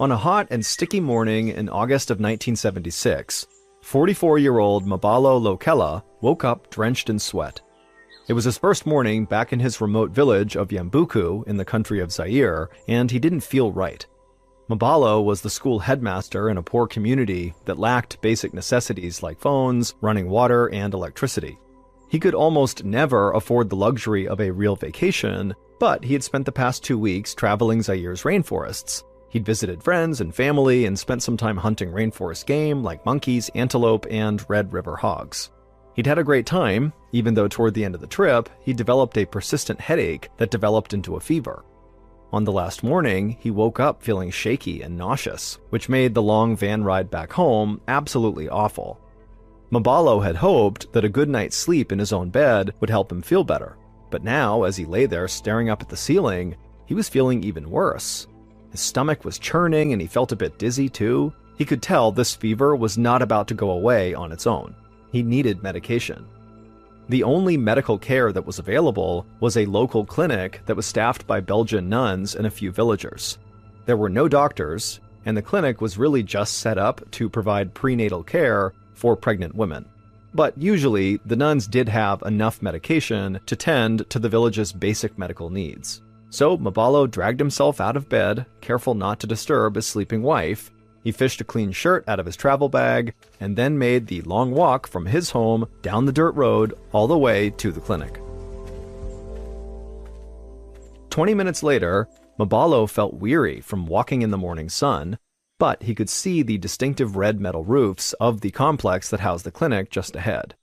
On a hot and sticky morning in August of 1976, 44-year-old MrBallen Lokela woke up drenched in sweat. It was his first morning back in his remote village of Yambuku in the country of Zaire, and he didn't feel right. MrBallen was the school headmaster in a poor community that lacked basic necessities like phones, running water, and electricity. He could almost never afford the luxury of a real vacation, but he had spent the past 2 weeks traveling Zaire's rainforests. He'd visited friends and family and spent some time hunting rainforest game like monkeys, antelope, and red river hogs. He'd had a great time, even though toward the end of the trip, he developed a persistent headache that developed into a fever. On the last morning, he woke up feeling shaky and nauseous, which made the long van ride back home absolutely awful. MrBallen had hoped that a good night's sleep in his own bed would help him feel better, but now, as he lay there staring up at the ceiling, he was feeling even worse. His stomach was churning and he felt a bit dizzy too. He could tell this fever was not about to go away on its own. He needed medication. The only medical care that was available was a local clinic that was staffed by Belgian nuns and a few villagers. There were no doctors, and the clinic was really just set up to provide prenatal care for pregnant women. But usually, the nuns did have enough medication to tend to the village's basic medical needs. So MrBallen dragged himself out of bed, careful not to disturb his sleeping wife. He fished a clean shirt out of his travel bag, and then made the long walk from his home down the dirt road all the way to the clinic. 20 minutes later, MrBallen felt weary from walking in the morning sun, but he could see the distinctive red metal roofs of the complex that housed the clinic just ahead.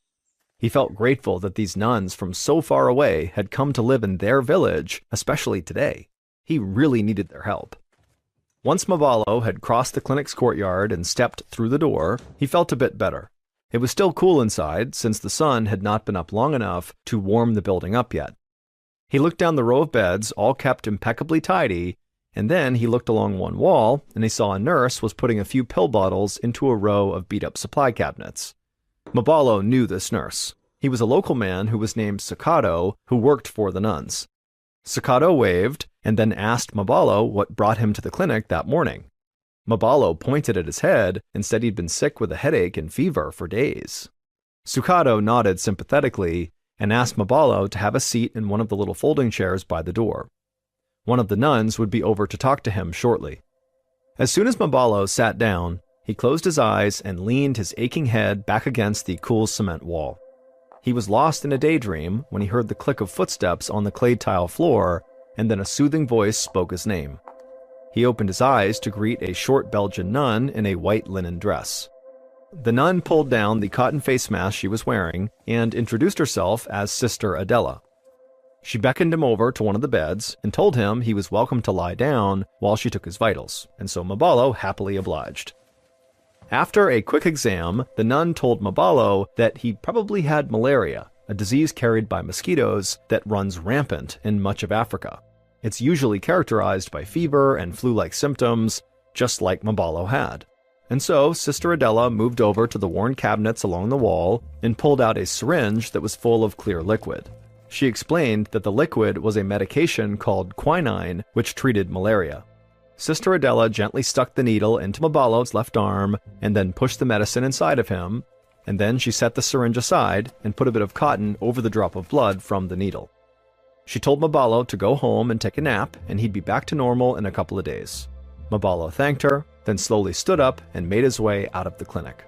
He felt grateful that these nuns from so far away had come to live in their village, especially today. He really needed their help. Once MrBallen had crossed the clinic's courtyard and stepped through the door, he felt a bit better. It was still cool inside, since the sun had not been up long enough to warm the building up yet. He looked down the row of beds, all kept impeccably tidy, and then he looked along one wall, and he saw a nurse was putting a few pill bottles into a row of beat-up supply cabinets. MrBallen knew this nurse. He was a local man who was named Sakado, who worked for the nuns. Sakado waved, and then asked MrBallen what brought him to the clinic that morning. MrBallen pointed at his head and said he'd been sick with a headache and fever for days. Sakado nodded sympathetically and asked MrBallen to have a seat in one of the little folding chairs by the door. One of the nuns would be over to talk to him shortly. As soon as MrBallen sat down, he closed his eyes and leaned his aching head back against the cool cement wall. He was lost in a daydream when he heard the click of footsteps on the clay tile floor, and then a soothing voice spoke his name. He opened his eyes to greet a short Belgian nun in a white linen dress. The nun pulled down the cotton face mask she was wearing and introduced herself as Sister Adela. She beckoned him over to one of the beds and told him he was welcome to lie down while she took his vitals, and so MrBallen happily obliged. After a quick exam, the nun told MrBallen that he probably had malaria, a disease carried by mosquitoes that runs rampant in much of Africa. It's usually characterized by fever and flu-like symptoms, just like MrBallen had. And so, Sister Adela moved over to the worn cabinets along the wall and pulled out a syringe that was full of clear liquid. She explained that the liquid was a medication called quinine, which treated malaria. Sister Adela gently stuck the needle into MrBallen's left arm and then pushed the medicine inside of him, and then she set the syringe aside and put a bit of cotton over the drop of blood from the needle. She told MrBallen to go home and take a nap, and he'd be back to normal in a couple of days. MrBallen thanked her, then slowly stood up and made his way out of the clinic.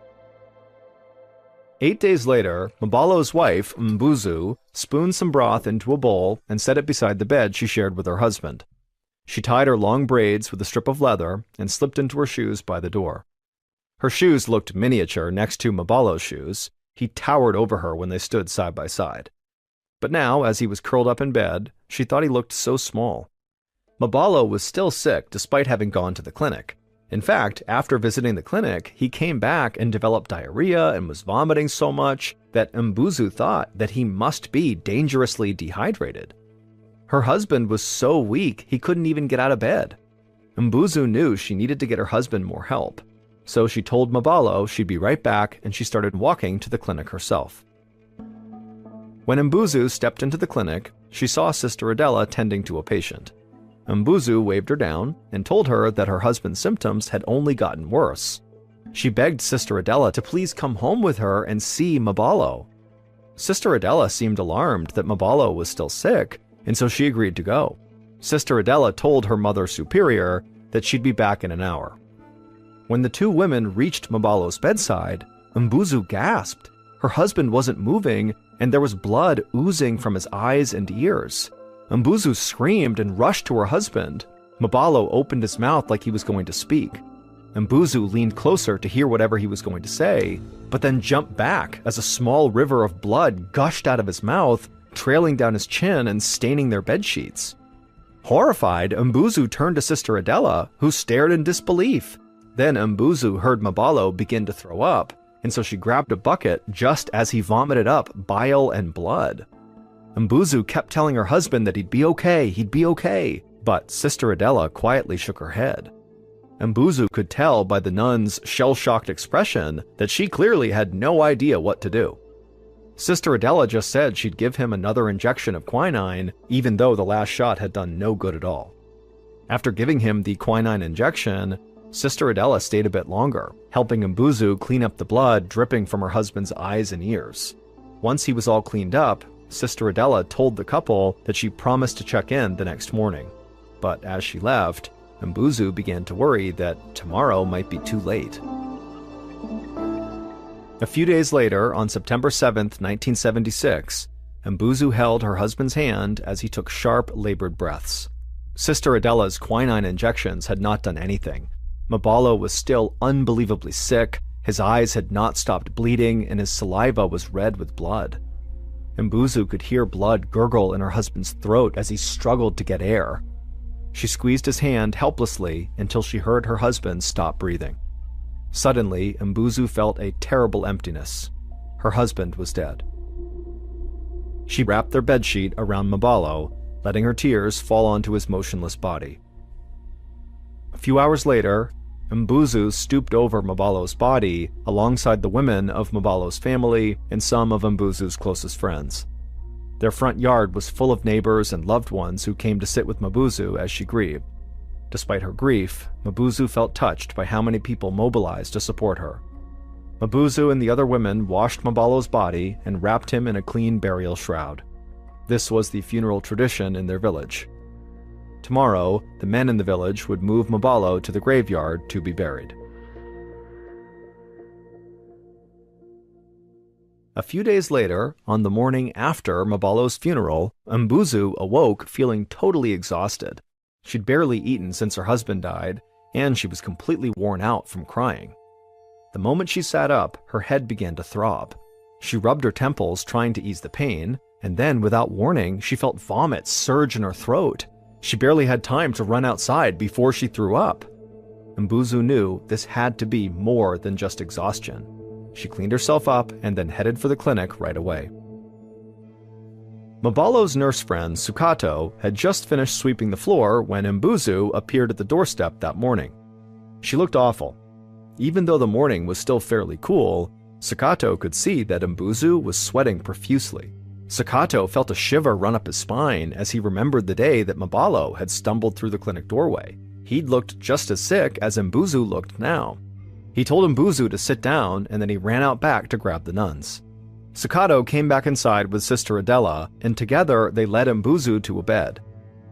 8 days later, MrBallen's wife, Mbuzu, spooned some broth into a bowl and set it beside the bed she shared with her husband. She tied her long braids with a strip of leather and slipped into her shoes by the door. Her shoes looked miniature next to MrBallen's shoes. He towered over her when they stood side by side. But now, as he was curled up in bed, she thought he looked so small. MrBallen was still sick despite having gone to the clinic. In fact, after visiting the clinic, he came back and developed diarrhea and was vomiting so much that Mbuzu thought that he must be dangerously dehydrated. Her husband was so weak he couldn't even get out of bed. Mbuzu knew she needed to get her husband more help, so she told MrBallen she'd be right back, and she started walking to the clinic herself. When Mbuzu stepped into the clinic, she saw Sister Adela tending to a patient. Mbuzu waved her down and told her that her husband's symptoms had only gotten worse. She begged Sister Adela to please come home with her and see MrBallen. Sister Adela seemed alarmed that MrBallen was still sick, and so she agreed to go. Sister Adela told her mother superior that she'd be back in an hour. When the two women reached MrBallen's bedside, Mbuzu gasped. Her husband wasn't moving, and there was blood oozing from his eyes and ears. Mbuzu screamed and rushed to her husband. MrBallen opened his mouth like he was going to speak. Mbuzu leaned closer to hear whatever he was going to say, but then jumped back as a small river of blood gushed out of his mouth, trailing down his chin and staining their bedsheets. Horrified, Mbuzu turned to Sister Adela, who stared in disbelief. Then Mbuzu heard MrBallen begin to throw up, and so she grabbed a bucket just as he vomited up bile and blood. Mbuzu kept telling her husband that he'd be okay, but Sister Adela quietly shook her head. Mbuzu could tell by the nun's shell-shocked expression that she clearly had no idea what to do. Sister Adela just said she'd give him another injection of quinine, even though the last shot had done no good at all. After giving him the quinine injection, Sister Adela stayed a bit longer, helping Mbuzu clean up the blood dripping from her husband's eyes and ears. Once he was all cleaned up, Sister Adela told the couple that she promised to check in the next morning. But as she left, Mbuzu began to worry that tomorrow might be too late. A few days later, on September 7th, 1976, Mbuzu held her husband's hand as he took sharp, labored breaths. Sister Adela's quinine injections had not done anything. MrBallen was still unbelievably sick, his eyes had not stopped bleeding, and his saliva was red with blood. Mbuzu could hear blood gurgle in her husband's throat as he struggled to get air. She squeezed his hand helplessly until she heard her husband stop breathing. Suddenly, Mbuzu felt a terrible emptiness. Her husband was dead. She wrapped their bedsheet around MrBallen, letting her tears fall onto his motionless body. A few hours later, Mbuzu stooped over MrBallen's body alongside the women of MrBallen's family and some of Mbuzu's closest friends. Their front yard was full of neighbors and loved ones who came to sit with Mbuzu as she grieved. Despite her grief, Mbuzu felt touched by how many people mobilized to support her. Mbuzu and the other women washed MrBallen's body and wrapped him in a clean burial shroud. This was the funeral tradition in their village. Tomorrow, the men in the village would move MrBallen to the graveyard to be buried. A few days later, on the morning after MrBallen's funeral, Mbuzu awoke feeling totally exhausted. She'd barely eaten since her husband died, and she was completely worn out from crying. The moment she sat up, her head began to throb. She rubbed her temples trying to ease the pain, and then, without warning, she felt vomit surge in her throat. She barely had time to run outside before she threw up. Mbuzu knew this had to be more than just exhaustion. She cleaned herself up and then headed for the clinic right away. MrBallen's nurse friend, Sukato, had just finished sweeping the floor when Mbuzu appeared at the doorstep that morning. She looked awful. Even though the morning was still fairly cool, Sukato could see that Mbuzu was sweating profusely. Sukato felt a shiver run up his spine as he remembered the day that MrBallen had stumbled through the clinic doorway. He'd looked just as sick as Mbuzu looked now. He told Mbuzu to sit down, and then he ran out back to grab the nuns. Sukato came back inside with Sister Adela, and together they led Mbuzu to a bed.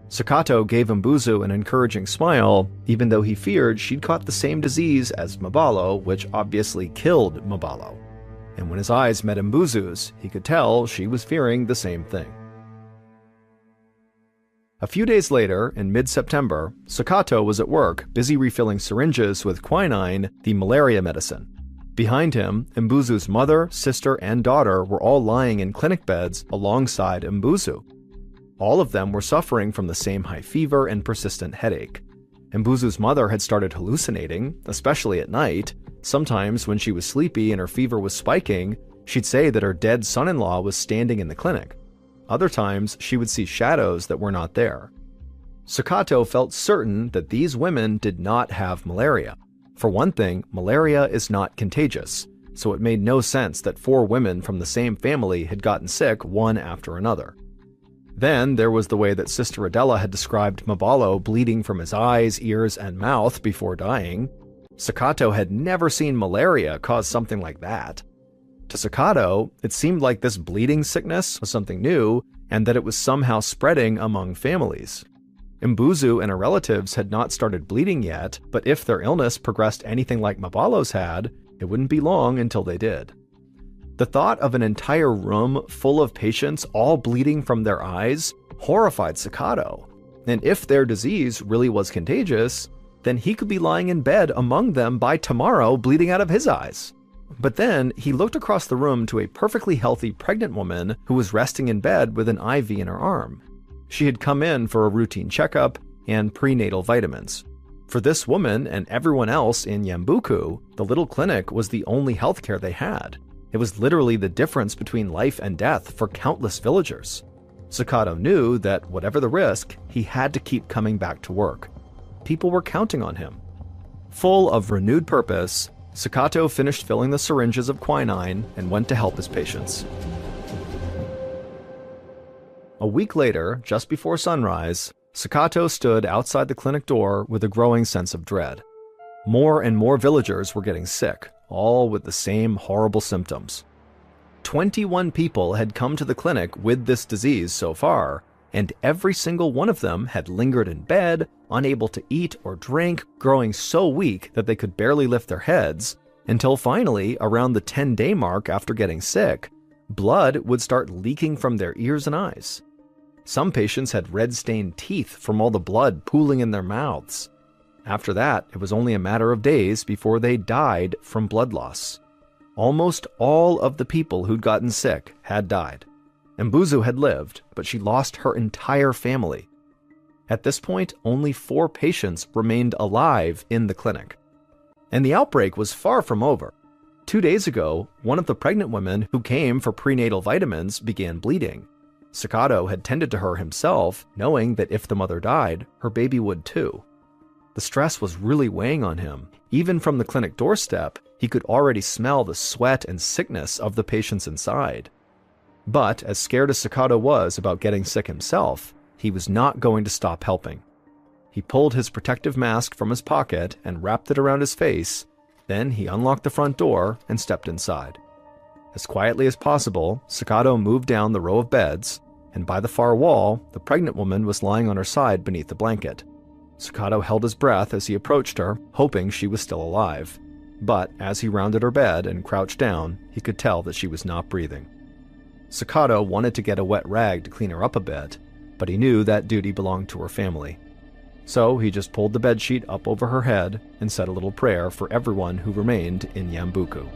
Sukato gave Mbuzu an encouraging smile, even though he feared she'd caught the same disease as MrBallen, which obviously killed MrBallen. And when his eyes met Mbuzu's, he could tell she was fearing the same thing. A few days later, in mid-September, Sukato was at work, busy refilling syringes with quinine, the malaria medicine. Behind him, Mbuzu's mother, sister, and daughter were all lying in clinic beds alongside Mbuzu. All of them were suffering from the same high fever and persistent headache. Mbuzu's mother had started hallucinating, especially at night. Sometimes, when she was sleepy and her fever was spiking, she'd say that her dead son-in-law was standing in the clinic. Other times, she would see shadows that were not there. Sukato felt certain that these women did not have malaria. For one thing, malaria is not contagious, so it made no sense that 4 women from the same family had gotten sick one after another. Then there was the way that Sister Adela had described MrBallen bleeding from his eyes, ears, and mouth before dying. Sakato had never seen malaria cause something like that. To Sakato, it seemed like this bleeding sickness was something new and that it was somehow spreading among families. Mbuzu and her relatives had not started bleeding yet, but if their illness progressed anything like MrBallen's had, it wouldn't be long until they did. The thought of an entire room full of patients all bleeding from their eyes horrified Sakato, and if their disease really was contagious, then he could be lying in bed among them by tomorrow bleeding out of his eyes. But then he looked across the room to a perfectly healthy pregnant woman who was resting in bed with an IV in her arm. She had come in for a routine checkup and prenatal vitamins. For this woman and everyone else in Yambuku, the little clinic was the only healthcare they had. It was literally the difference between life and death for countless villagers. Sakato knew that whatever the risk, he had to keep coming back to work. People were counting on him. Full of renewed purpose, Sakato finished filling the syringes of quinine and went to help his patients. A week later, just before sunrise, Sakato stood outside the clinic door with a growing sense of dread. More and more villagers were getting sick, all with the same horrible symptoms. 21 people had come to the clinic with this disease so far, and every single one of them had lingered in bed, unable to eat or drink, growing so weak that they could barely lift their heads, until finally, around the 10-day mark after getting sick, blood would start leaking from their ears and eyes. Some patients had red-stained teeth from all the blood pooling in their mouths. After that, it was only a matter of days before they died from blood loss. Almost all of the people who'd gotten sick had died. Mbuzu had lived, but she lost her entire family. At this point, only 4 patients remained alive in the clinic. And the outbreak was far from over. 2 days ago, one of the pregnant women who came for prenatal vitamins began bleeding. Sakato had tended to her himself, knowing that if the mother died, her baby would too. The stress was really weighing on him. Even from the clinic doorstep, he could already smell the sweat and sickness of the patients inside. But as scared as Sakato was about getting sick himself, he was not going to stop helping. He pulled his protective mask from his pocket and wrapped it around his face. Then he unlocked the front door and stepped inside. As quietly as possible, Sakato moved down the row of beds, and by the far wall, the pregnant woman was lying on her side beneath the blanket. Sakato held his breath as he approached her, hoping she was still alive. But as he rounded her bed and crouched down, he could tell that she was not breathing. Sakato wanted to get a wet rag to clean her up a bit, but he knew that duty belonged to her family. So he just pulled the bedsheet up over her head and said a little prayer for everyone who remained in Yambuku.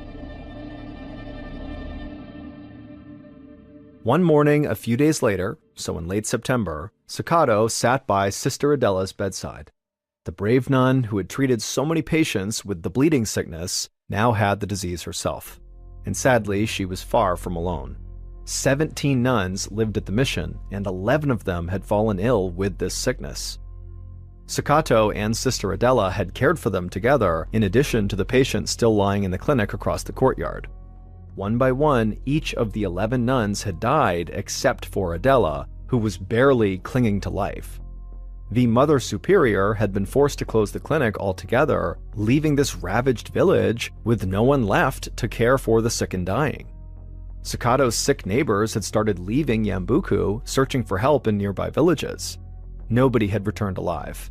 One morning a few days later, so in late September, Sakato sat by Sister Adela's bedside. The brave nun who had treated so many patients with the bleeding sickness now had the disease herself. And sadly, she was far from alone. 17 nuns lived at the mission, and 11 of them had fallen ill with this sickness. Sakato and Sister Adela had cared for them together, in addition to the patients still lying in the clinic across the courtyard. One by one, each of the 11 nuns had died except for Adela, who was barely clinging to life. The Mother Superior had been forced to close the clinic altogether, leaving this ravaged village with no one left to care for the sick and dying. Sakato's sick neighbors had started leaving Yambuku, searching for help in nearby villages. Nobody had returned alive.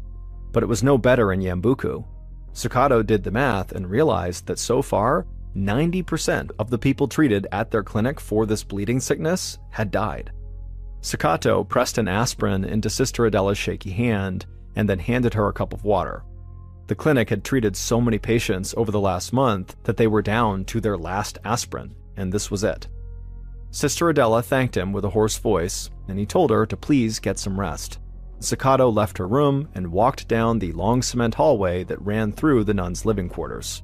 But it was no better in Yambuku. Sakato did the math and realized that so far, 90% of the people treated at their clinic for this bleeding sickness had died. Sakato pressed an aspirin into Sister Adela's shaky hand and then handed her a cup of water. The clinic had treated so many patients over the last month that they were down to their last aspirin, and this was it. Sister Adela thanked him with a hoarse voice, and he told her to please get some rest. Sakato left her room and walked down the long cement hallway that ran through the nuns' living quarters.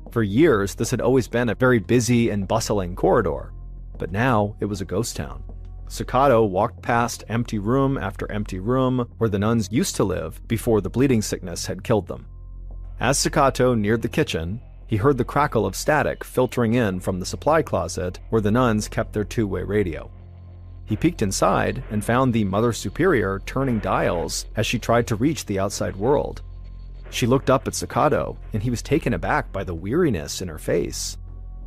For years, this had always been a very busy and bustling corridor, but now it was a ghost town. Sakato walked past empty room after empty room where the nuns used to live before the bleeding sickness had killed them. As Sakato neared the kitchen, he heard the crackle of static filtering in from the supply closet where the nuns kept their two-way radio. He peeked inside and found the Mother Superior turning dials as she tried to reach the outside world. She looked up at Sakato, and he was taken aback by the weariness in her face.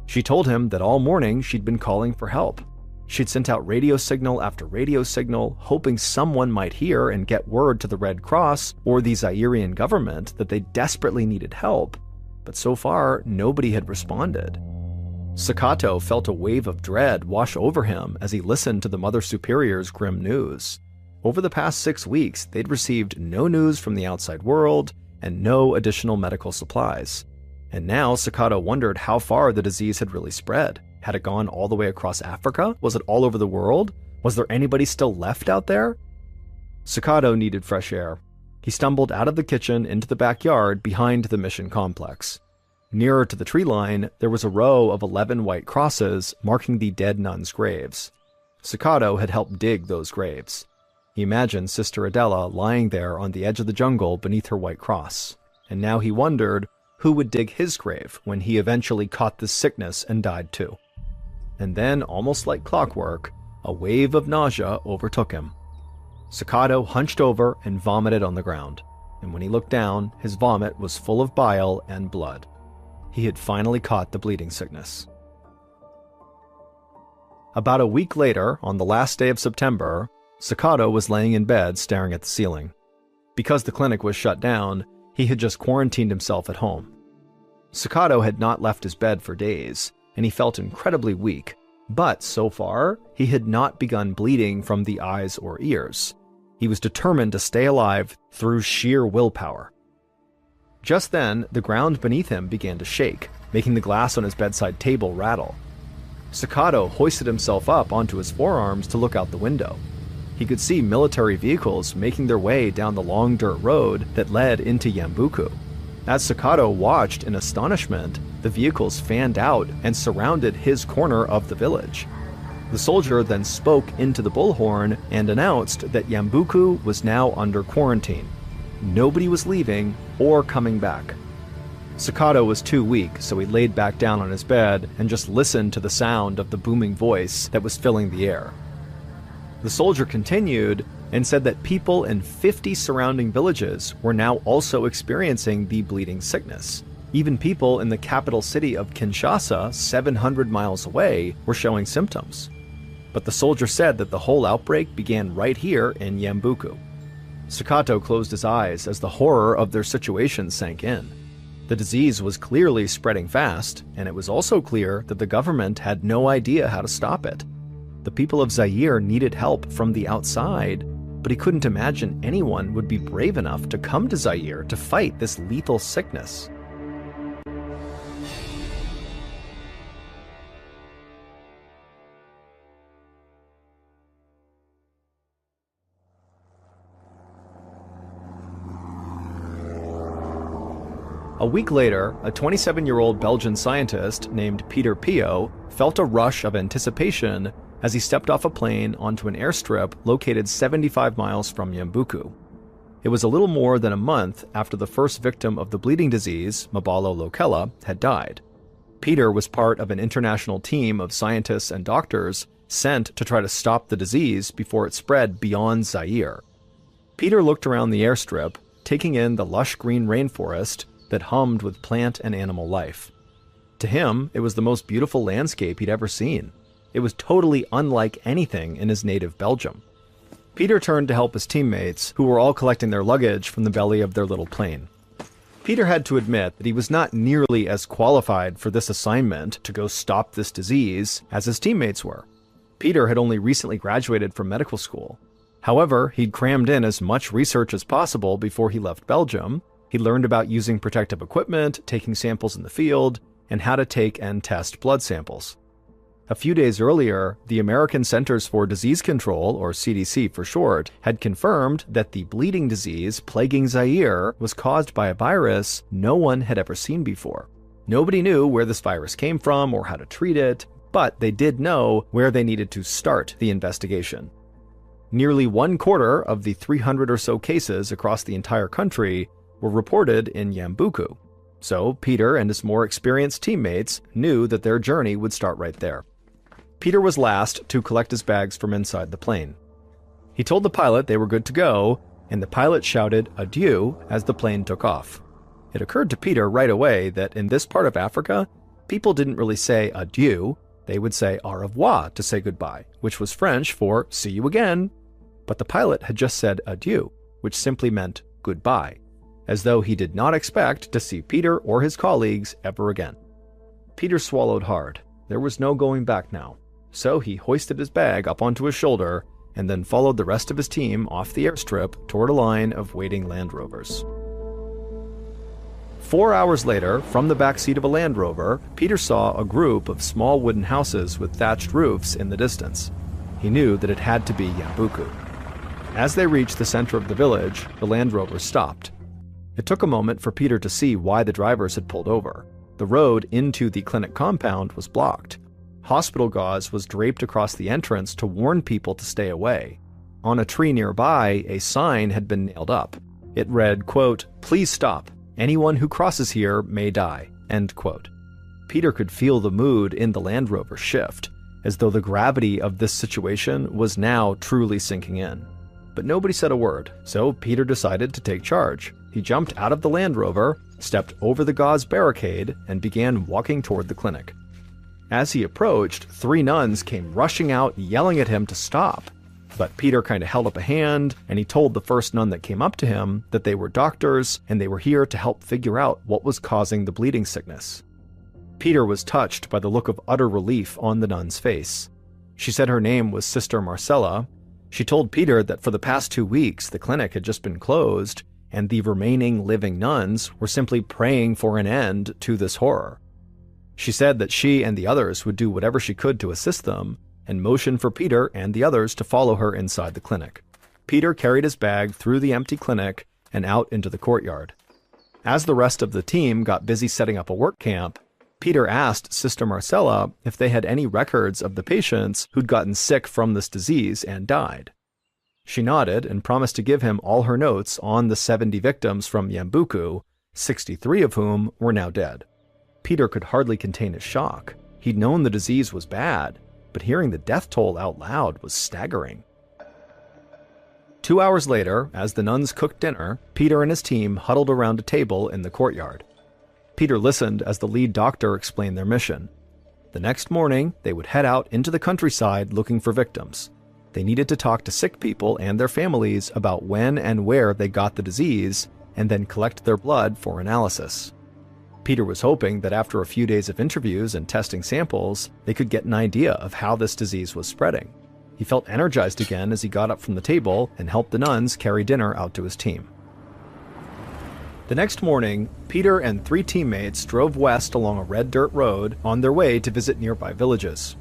She told him that all morning she'd been calling for help. She'd sent out radio signal after radio signal, hoping someone might hear and get word to the Red Cross or the Zairian government that they desperately needed help, but so far nobody had responded. Sakato felt a wave of dread wash over him as he listened to the Mother Superior's grim news. Over the past 6 weeks, they'd received no news from the outside world and no additional medical supplies. And now Sakato wondered how far the disease had really spread. Had it gone all the way across Africa? Was it all over the world? Was there anybody still left out there? Sakato needed fresh air. He stumbled out of the kitchen into the backyard behind the mission complex. Nearer to the tree line, there was a row of 11 white crosses marking the dead nuns' graves. Sakato had helped dig those graves. He imagined Sister Adela lying there on the edge of the jungle beneath her white cross, and now he wondered who would dig his grave when he eventually caught this sickness and died too. And then, almost like clockwork, a wave of nausea overtook him. Sakato hunched over and vomited on the ground, and when he looked down, his vomit was full of bile and blood. He had finally caught the bleeding sickness. About a week later, on the last day of September, Sakato was laying in bed staring at the ceiling. Because the clinic was shut down, he had just quarantined himself at home. Sakato had not left his bed for days, and he felt incredibly weak, but so far, he had not begun bleeding from the eyes or ears. He was determined to stay alive through sheer willpower. Just then, the ground beneath him began to shake, making the glass on his bedside table rattle. Sakato hoisted himself up onto his forearms to look out the window. He could see military vehicles making their way down the long dirt road that led into Yambuku. As Sakato watched in astonishment, the vehicles fanned out and surrounded his corner of the village. The soldier then spoke into the bullhorn and announced that Yambuku was now under quarantine. Nobody was leaving or coming back. Sakato was too weak, so he laid back down on his bed and just listened to the sound of the booming voice that was filling the air. The soldier continued and said that people in 50 surrounding villages were now also experiencing the bleeding sickness. Even people in the capital city of Kinshasa, 700 miles away, were showing symptoms. But the soldier said that the whole outbreak began right here in Yambuku. Sakato closed his eyes as the horror of their situation sank in. The disease was clearly spreading fast, and it was also clear that the government had no idea how to stop it. The people of Zaire needed help from the outside, but he couldn't imagine anyone would be brave enough to come to Zaire to fight this lethal sickness. A week later, a 27-year-old Belgian scientist named Peter Pio felt a rush of anticipation as he stepped off a plane onto an airstrip located 75 miles from Yambuku. It was a little more than a month after the first victim of the bleeding disease, Mabalo Lokela, had died. Peter was part of an international team of scientists and doctors sent to try to stop the disease before it spread beyond Zaire. Peter looked around the airstrip, taking in the lush green rainforest that hummed with plant and animal life. To him, it was the most beautiful landscape he'd ever seen. It was totally unlike anything in his native Belgium. Peter turned to help his teammates, who were all collecting their luggage from the belly of their little plane. Peter had to admit that he was not nearly as qualified for this assignment to go stop this disease as his teammates were. Peter had only recently graduated from medical school. However, he'd crammed in as much research as possible before he left Belgium. He learned about using protective equipment, taking samples in the field, and how to take and test blood samples. A few days earlier, the American Centers for Disease Control, or CDC for short, had confirmed that the bleeding disease plaguing Zaire was caused by a virus no one had ever seen before. Nobody knew where this virus came from or how to treat it, but they did know where they needed to start the investigation. Nearly 1/4 of the 300 or so cases across the entire country were reported in Yambuku. So Peter and his more experienced teammates knew that their journey would start right there. Peter was last to collect his bags from inside the plane. He told the pilot they were good to go, and the pilot shouted adieu as the plane took off. It occurred to Peter right away that in this part of Africa, people didn't really say adieu, they would say au revoir to say goodbye, which was French for see you again. But the pilot had just said adieu, which simply meant goodbye, as though he did not expect to see Peter or his colleagues ever again. Peter swallowed hard. There was no going back now. So he hoisted his bag up onto his shoulder and then followed the rest of his team off the airstrip toward a line of waiting Land Rovers. 4 hours later, from the backseat of a Land Rover, Peter saw a group of small wooden houses with thatched roofs in the distance. He knew that it had to be Yambuku. As they reached the center of the village, the Land Rover stopped. It took a moment for Peter to see why the drivers had pulled over. The road into the clinic compound was blocked. Hospital gauze was draped across the entrance to warn people to stay away. On a tree nearby, a sign had been nailed up. It read, quote, "Please stop. Anyone who crosses here may die," end quote. Peter could feel the mood in the Land Rover shift, as though the gravity of this situation was now truly sinking in. But nobody said a word, so Peter decided to take charge. He jumped out of the Land Rover, stepped over the gauze barricade, and began walking toward the clinic. As he approached, 3 nuns came rushing out, yelling at him to stop. But Peter kind of held up a hand, and he told the first nun that came up to him that they were doctors, and they were here to help figure out what was causing the bleeding sickness. Peter was touched by the look of utter relief on the nun's face. She said her name was Sister Marcella. She told Peter that for the past 2 weeks, the clinic had just been closed, and the remaining living nuns were simply praying for an end to this horror. She said that she and the others would do whatever she could to assist them, and motioned for Peter and the others to follow her inside the clinic. Peter carried his bag through the empty clinic and out into the courtyard. As the rest of the team got busy setting up a work camp, Peter asked Sister Marcella if they had any records of the patients who'd gotten sick from this disease and died. She nodded and promised to give him all her notes on the 70 victims from Yambuku, 63 of whom were now dead. Peter could hardly contain his shock. He'd known the disease was bad, but hearing the death toll out loud was staggering. 2 hours later, as the nuns cooked dinner, Peter and his team huddled around a table in the courtyard. Peter listened as the lead doctor explained their mission. The next morning, they would head out into the countryside looking for victims. They needed to talk to sick people and their families about when and where they got the disease, and then collect their blood for analysis. Peter was hoping that after a few days of interviews and testing samples, they could get an idea of how this disease was spreading. He felt energized again as he got up from the table and helped the nuns carry dinner out to his team. The next morning, Peter and 3 teammates drove west along a red dirt road on their way to visit nearby villages.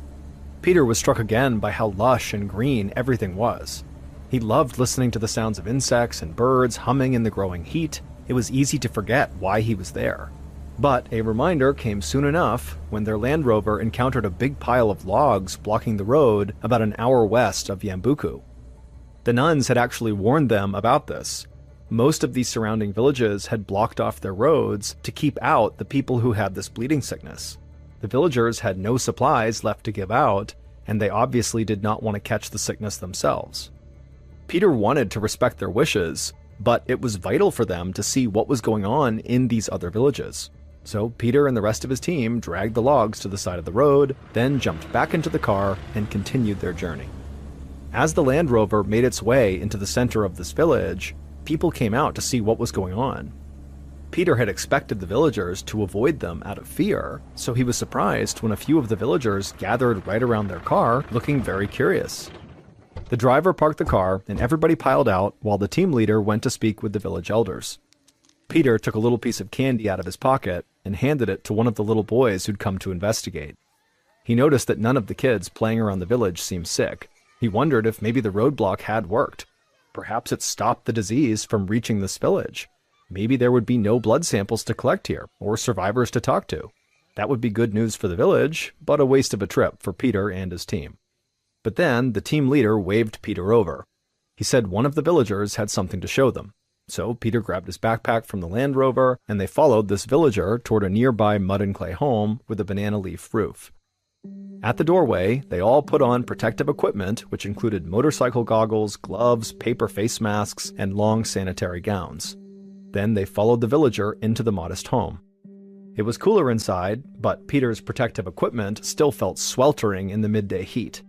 Peter was struck again by how lush and green everything was. He loved listening to the sounds of insects and birds humming in the growing heat. It was easy to forget why he was there. But a reminder came soon enough when their Land Rover encountered a big pile of logs blocking the road about an hour west of Yambuku. The nuns had actually warned them about this. Most of these surrounding villages had blocked off their roads to keep out the people who had this bleeding sickness. The villagers had no supplies left to give out, and they obviously did not want to catch the sickness themselves. Peter wanted to respect their wishes, but it was vital for them to see what was going on in these other villages. So Peter and the rest of his team dragged the logs to the side of the road, then jumped back into the car and continued their journey. As the Land Rover made its way into the center of this village, people came out to see what was going on. Peter had expected the villagers to avoid them out of fear, so he was surprised when a few of the villagers gathered right around their car, looking very curious. The driver parked the car and everybody piled out while the team leader went to speak with the village elders. Peter took a little piece of candy out of his pocket and handed it to one of the little boys who'd come to investigate. He noticed that none of the kids playing around the village seemed sick. He wondered if maybe the roadblock had worked. Perhaps it stopped the disease from reaching this village. Maybe there would be no blood samples to collect here, or survivors to talk to. That would be good news for the village, but a waste of a trip for Peter and his team. But then the team leader waved Peter over. He said one of the villagers had something to show them. So Peter grabbed his backpack from the Land Rover, and they followed this villager toward a nearby mud and clay home with a banana leaf roof. At the doorway, they all put on protective equipment, which included motorcycle goggles, gloves, paper face masks, and long sanitary gowns. Then they followed the villager into the modest home. It was cooler inside, but Peter's protective equipment still felt sweltering in the midday heat.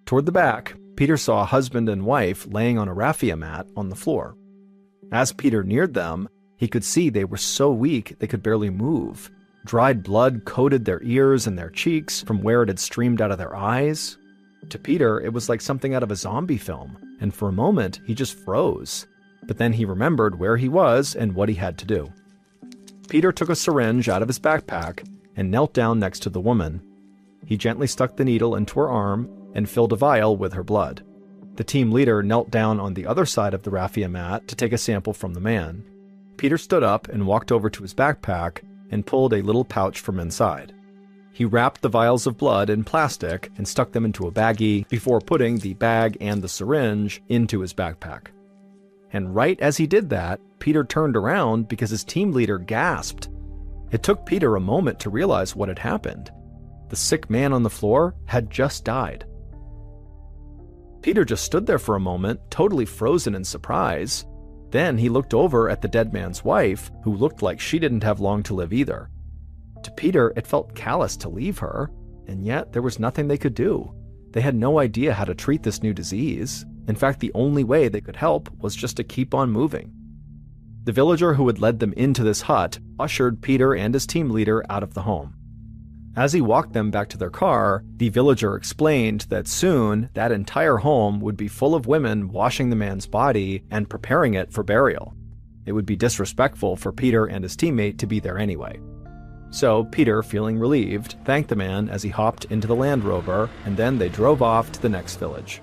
Toward the back, Peter saw a husband and wife laying on a raffia mat on the floor. As Peter neared them, he could see they were so weak they could barely move. Dried blood coated their ears and their cheeks from where it had streamed out of their eyes. To Peter, it was like something out of a zombie film, and for a moment, he just froze. But then he remembered where he was and what he had to do. Peter took a syringe out of his backpack and knelt down next to the woman. He gently stuck the needle into her arm and filled a vial with her blood. The team leader knelt down on the other side of the raffia mat to take a sample from the man. Peter stood up and walked over to his backpack and pulled a little pouch from inside. He wrapped the vials of blood in plastic and stuck them into a baggie before putting the bag and the syringe into his backpack. And right as he did that, Peter turned around because his team leader gasped. It took Peter a moment to realize what had happened. The sick man on the floor had just died. Peter just stood there for a moment, totally frozen in surprise. Then he looked over at the dead man's wife, who looked like she didn't have long to live either. To Peter, it felt callous to leave her, and yet there was nothing they could do. They had no idea how to treat this new disease. In fact, the only way they could help was just to keep on moving. The villager who had led them into this hut ushered Peter and his team leader out of the home. As he walked them back to their car, the villager explained that soon that entire home would be full of women washing the man's body and preparing it for burial. It would be disrespectful for Peter and his teammate to be there anyway. So Peter, feeling relieved, thanked the man as he hopped into the Land Rover, and then they drove off to the next village.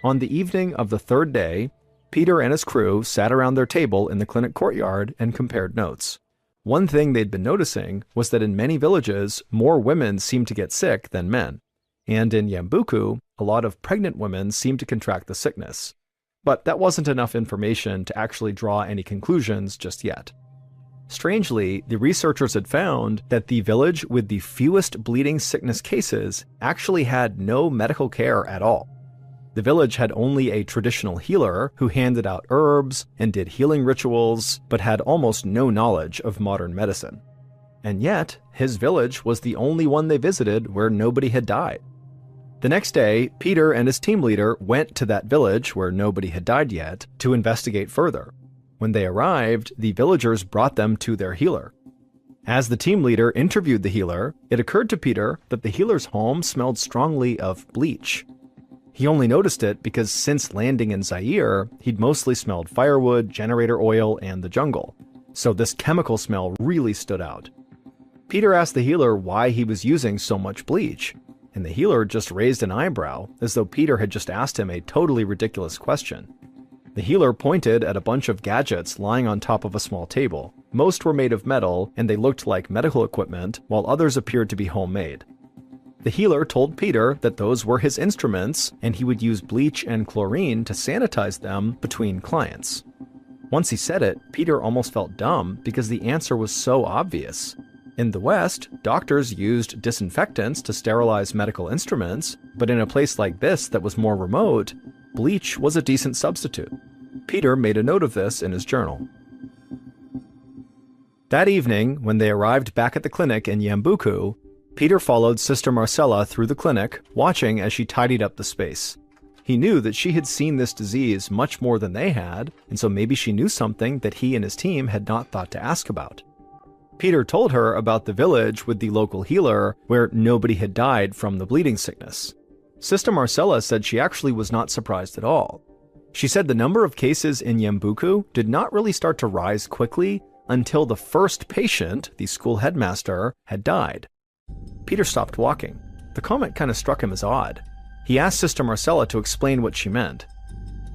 On the evening of the third day, Peter and his crew sat around their table in the clinic courtyard and compared notes. One thing they'd been noticing was that in many villages, more women seemed to get sick than men. And in Yambuku, a lot of pregnant women seemed to contract the sickness. But that wasn't enough information to actually draw any conclusions just yet. Strangely, the researchers had found that the village with the fewest bleeding sickness cases actually had no medical care at all. The village had only a traditional healer who handed out herbs and did healing rituals, but had almost no knowledge of modern medicine. And yet, his village was the only one they visited where nobody had died. The next day, Peter and his team leader went to that village where nobody had died yet to investigate further. When they arrived, the villagers brought them to their healer. As the team leader interviewed the healer, it occurred to Peter that the healer's home smelled strongly of bleach. He only noticed it because since landing in Zaire, he'd mostly smelled firewood, generator oil, and the jungle. So this chemical smell really stood out. Peter asked the healer why he was using so much bleach, and the healer just raised an eyebrow as though Peter had just asked him a totally ridiculous question. The healer pointed at a bunch of gadgets lying on top of a small table. Most were made of metal, and they looked like medical equipment, while others appeared to be homemade. The healer told Peter that those were his instruments, and he would use bleach and chlorine to sanitize them between clients. Once he said it, Peter almost felt dumb because the answer was so obvious. In the West, doctors used disinfectants to sterilize medical instruments, but in a place like this that was more remote, bleach was a decent substitute. Peter made a note of this in his journal. That evening, when they arrived back at the clinic in Yambuku, Peter followed Sister Marcella through the clinic, watching as she tidied up the space. He knew that she had seen this disease much more than they had, and so maybe she knew something that he and his team had not thought to ask about. Peter told her about the village with the local healer where nobody had died from the bleeding sickness. Sister Marcella said she actually was not surprised at all. She said the number of cases in Yambuku did not really start to rise quickly until the first patient, the school headmaster, had died. Peter stopped walking. The comment kind of struck him as odd. He asked Sister Marcella to explain what she meant.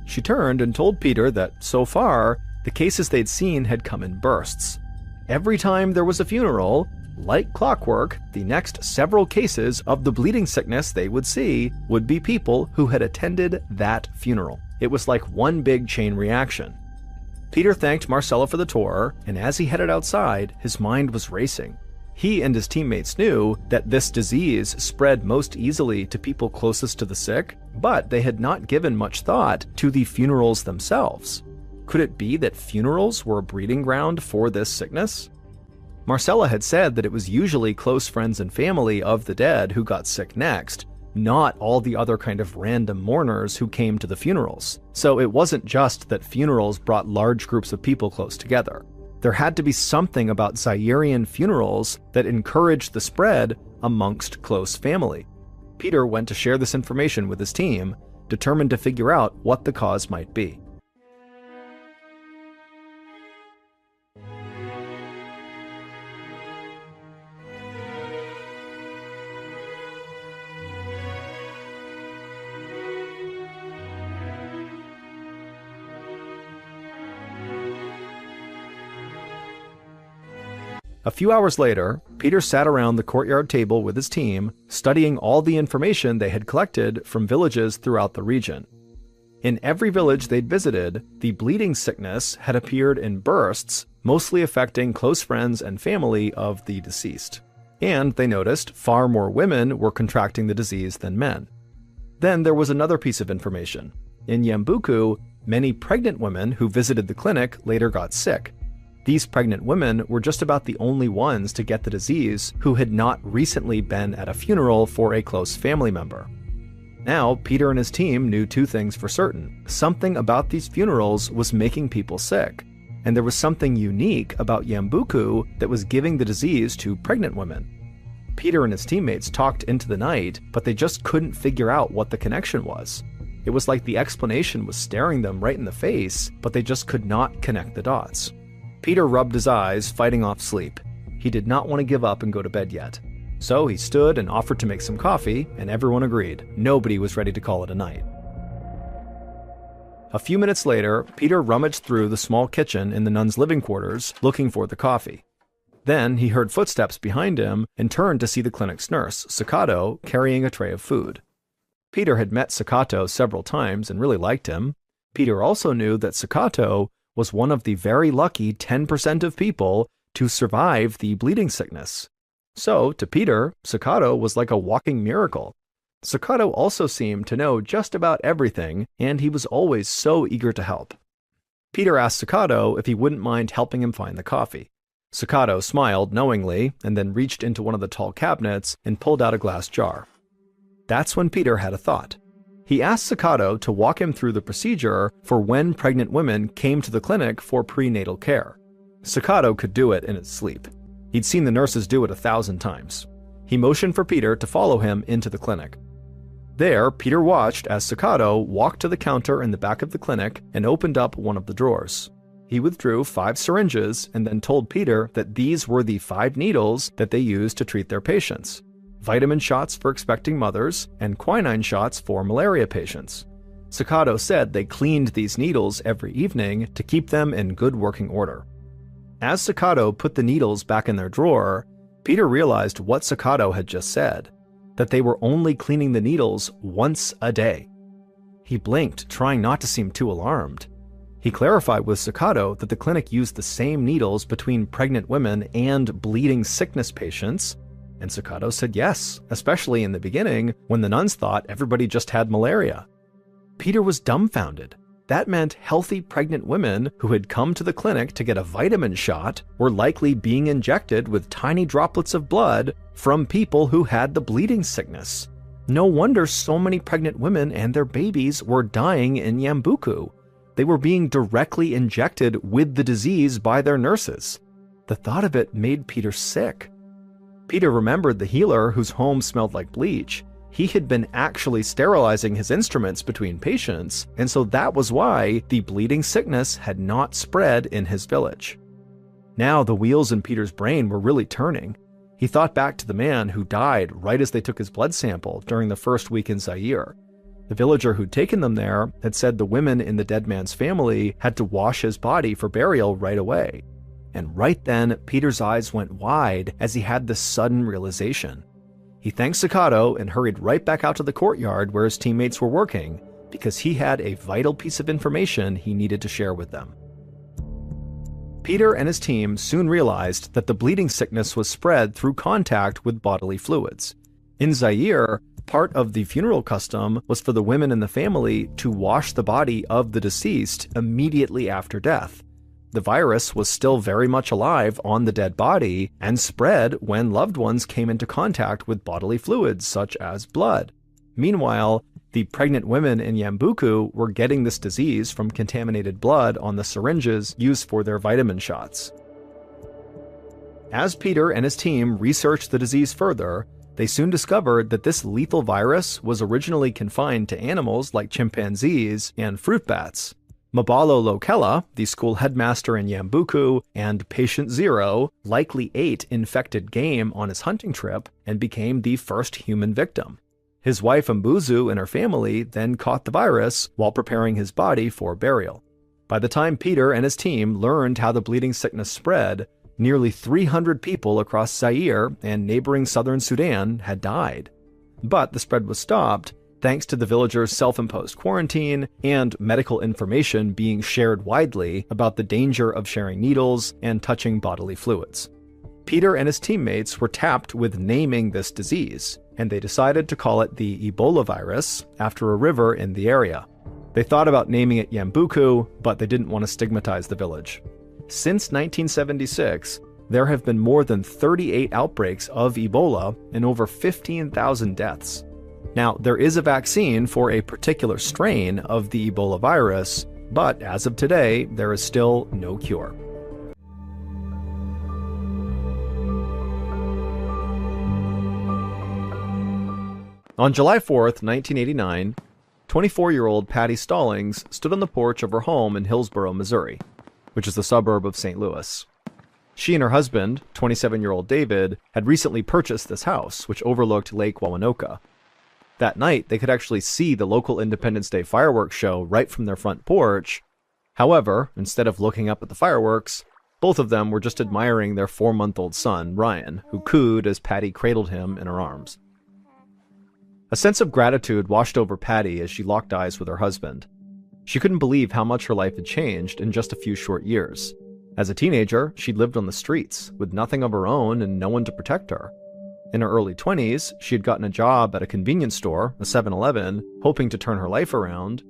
She turned and told Peter that, so far, the cases they'd seen had come in bursts. Every time there was a funeral, like clockwork, the next several cases of the bleeding sickness they would see would be people who had attended that funeral. It was like one big chain reaction. Peter thanked Marcella for the tour, and as he headed outside, his mind was racing. He and his teammates knew that this disease spread most easily to people closest to the sick, but they had not given much thought to the funerals themselves. Could it be that funerals were a breeding ground for this sickness? Marcella had said that it was usually close friends and family of the dead who got sick next, not all the other kind of random mourners who came to the funerals. So it wasn't just that funerals brought large groups of people close together. There had to be something about Zairian funerals that encouraged the spread amongst close family. Peter went to share this information with his team, determined to figure out what the cause might be. A few hours later, Peter sat around the courtyard table with his team, studying all the information they had collected from villages throughout the region. In every village they'd visited, the bleeding sickness had appeared in bursts, mostly affecting close friends and family of the deceased. And they noticed far more women were contracting the disease than men. Then there was another piece of information. In Yambuku, many pregnant women who visited the clinic later got sick. These pregnant women were just about the only ones to get the disease who had not recently been at a funeral for a close family member. Now, Peter and his team knew two things for certain. Something about these funerals was making people sick, and there was something unique about Yambuku that was giving the disease to pregnant women. Peter and his teammates talked into the night, but they just couldn't figure out what the connection was. It was like the explanation was staring them right in the face, but they just could not connect the dots. Peter rubbed his eyes, fighting off sleep. He did not want to give up and go to bed yet. So he stood and offered to make some coffee, and everyone agreed. Nobody was ready to call it a night. A few minutes later, Peter rummaged through the small kitchen in the nuns' living quarters, looking for the coffee. Then he heard footsteps behind him and turned to see the clinic's nurse, Sakato, carrying a tray of food. Peter had met Sakato several times and really liked him. Peter also knew that Sakato was one of the very lucky 10% of people to survive the bleeding sickness. So, to Peter, Sakato was like a walking miracle. Sakato also seemed to know just about everything, and he was always so eager to help. Peter asked Sakato if he wouldn't mind helping him find the coffee. Sakato smiled knowingly and then reached into one of the tall cabinets and pulled out a glass jar. That's when Peter had a thought. He asked Sakato to walk him through the procedure for when pregnant women came to the clinic for prenatal care. Sakato could do it in his sleep. He'd seen the nurses do it 1,000 times. He motioned for Peter to follow him into the clinic. There, Peter watched as Sakato walked to the counter in the back of the clinic and opened up one of the drawers. He withdrew 5 syringes and then told Peter that these were the 5 needles that they used to treat their patients. Vitamin shots for expecting mothers, and quinine shots for malaria patients. Sakato said they cleaned these needles every evening to keep them in good working order. As Sakato put the needles back in their drawer, Peter realized what Sakato had just said, that they were only cleaning the needles once a day. He blinked, trying not to seem too alarmed. He clarified with Sakato that the clinic used the same needles between pregnant women and bleeding sickness patients, and Sakato said yes, especially in the beginning when the nuns thought everybody just had malaria. Peter was dumbfounded. That meant healthy pregnant women who had come to the clinic to get a vitamin shot were likely being injected with tiny droplets of blood from people who had the bleeding sickness. No wonder so many pregnant women and their babies were dying in Yambuku. They were being directly injected with the disease by their nurses. The thought of it made Peter sick. Peter remembered the healer whose home smelled like bleach. He had been actually sterilizing his instruments between patients, and so that was why the bleeding sickness had not spread in his village. Now the wheels in Peter's brain were really turning. He thought back to the man who died right as they took his blood sample during the first week in Zaire. The villager who'd taken them there had said the women in the dead man's family had to wash his body for burial right away. And right then, Peter's eyes went wide as he had this sudden realization. He thanked Sakato and hurried right back out to the courtyard where his teammates were working, because he had a vital piece of information he needed to share with them. Peter and his team soon realized that the bleeding sickness was spread through contact with bodily fluids. In Zaire, part of the funeral custom was for the women in the family to wash the body of the deceased immediately after death. The virus was still very much alive on the dead body and spread when loved ones came into contact with bodily fluids such as blood. Meanwhile, the pregnant women in Yambuku were getting this disease from contaminated blood on the syringes used for their vitamin shots. As Peter and his team researched the disease further, they soon discovered that this lethal virus was originally confined to animals like chimpanzees and fruit bats. Mabalo Lokela, the school headmaster in Yambuku, and Patient Zero likely ate infected game on his hunting trip and became the first human victim. His wife Mbuzu and her family then caught the virus while preparing his body for burial. By the time Peter and his team learned how the bleeding sickness spread, nearly 300 people across Zaire and neighboring southern Sudan had died. But the spread was stopped thanks to the villagers' self-imposed quarantine and medical information being shared widely about the danger of sharing needles and touching bodily fluids. Peter and his teammates were tapped with naming this disease, and they decided to call it the Ebola virus after a river in the area. They thought about naming it Yambuku, but they didn't want to stigmatize the village. Since 1976, there have been more than 38 outbreaks of Ebola and over 15,000 deaths. Now, there is a vaccine for a particular strain of the Ebola virus, but as of today, there is still no cure. On July 4th, 1989, 24-year-old Patty Stallings stood on the porch of her home in Hillsborough, Missouri, which is a suburb of St. Louis. She and her husband, 27-year-old David, had recently purchased this house, which overlooked Lake Wawanoka. That night, they could actually see the local Independence Day fireworks show right from their front porch. However, instead of looking up at the fireworks, both of them were just admiring their 4-month-old son, Ryan, who cooed as Patty cradled him in her arms. A sense of gratitude washed over Patty as she locked eyes with her husband. She couldn't believe how much her life had changed in just a few short years. As a teenager, she'd lived on the streets, with nothing of her own and no one to protect her. In her early 20s, she had gotten a job at a convenience store, a 7-Eleven, hoping to turn her life around.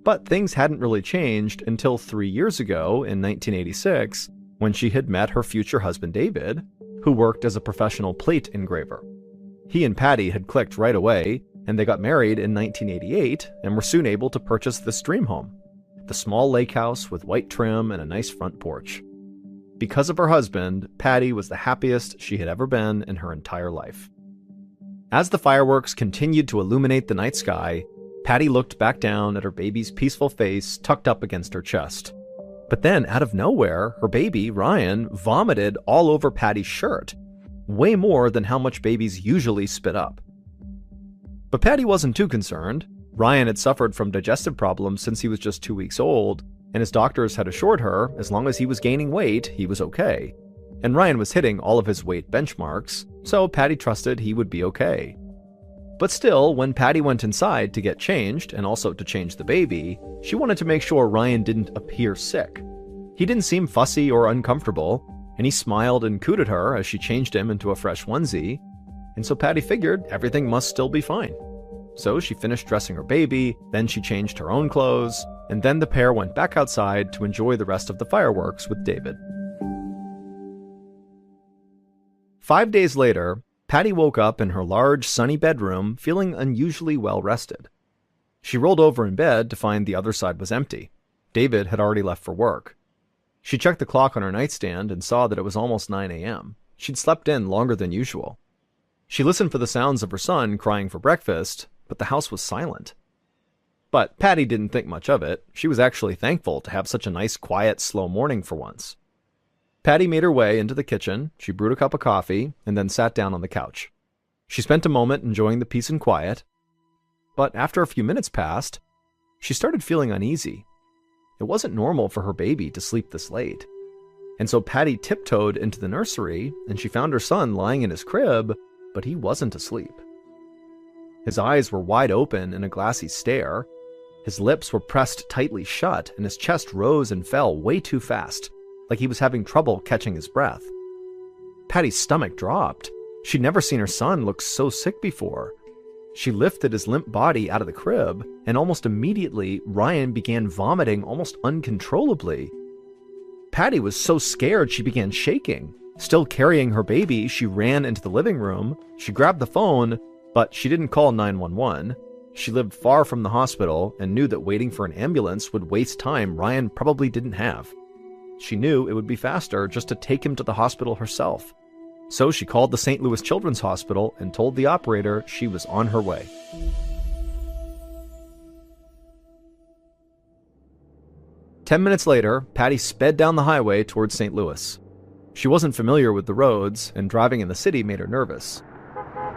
But things hadn't really changed until 3 years ago, in 1986, when she had met her future husband David, who worked as a professional plate engraver. He and Patty had clicked right away, and they got married in 1988 and were soon able to purchase this dream home, the small lake house with white trim and a nice front porch. Because of her husband, Patty was the happiest she had ever been in her entire life. As the fireworks continued to illuminate the night sky, Patty looked back down at her baby's peaceful face tucked up against her chest. But then, out of nowhere, her baby, Ryan, vomited all over Patty's shirt, way more than how much babies usually spit up. But Patty wasn't too concerned. Ryan had suffered from digestive problems since he was just 2 weeks old, and his doctors had assured her as long as he was gaining weight, he was okay. And Ryan was hitting all of his weight benchmarks, so Patty trusted he would be okay. But still, when Patty went inside to get changed, and also to change the baby, she wanted to make sure Ryan didn't appear sick. He didn't seem fussy or uncomfortable, and he smiled and cooed at her as she changed him into a fresh onesie, and so Patty figured everything must still be fine. So she finished dressing her baby, then she changed her own clothes, and then the pair went back outside to enjoy the rest of the fireworks with David. 5 days later, Patty woke up in her large, sunny bedroom feeling unusually well rested. She rolled over in bed to find the other side was empty. David had already left for work. She checked the clock on her nightstand and saw that it was almost 9 a.m. She'd slept in longer than usual. She listened for the sounds of her son crying for breakfast, but the house was silent. But Patty didn't think much of it. She was actually thankful to have such a nice, quiet, slow morning for once. Patty made her way into the kitchen, she brewed a cup of coffee, and then sat down on the couch. She spent a moment enjoying the peace and quiet, but after a few minutes passed, she started feeling uneasy. It wasn't normal for her baby to sleep this late. And so Patty tiptoed into the nursery, and she found her son lying in his crib, but he wasn't asleep. His eyes were wide open in a glassy stare. His lips were pressed tightly shut, and his chest rose and fell way too fast, like he was having trouble catching his breath. Patty's stomach dropped. She'd never seen her son look so sick before. She lifted his limp body out of the crib, and almost immediately, Ryan began vomiting almost uncontrollably. Patty was so scared she began shaking. Still carrying her baby, she ran into the living room. She grabbed the phone, but she didn't call 911. She lived far from the hospital and knew that waiting for an ambulance would waste time Ryan probably didn't have. She knew it would be faster just to take him to the hospital herself. So she called the St. Louis Children's Hospital and told the operator she was on her way. "10 minutes later, Patty sped down the highway towards St. Louis. She wasn't familiar with the roads, and driving in the city made her nervous.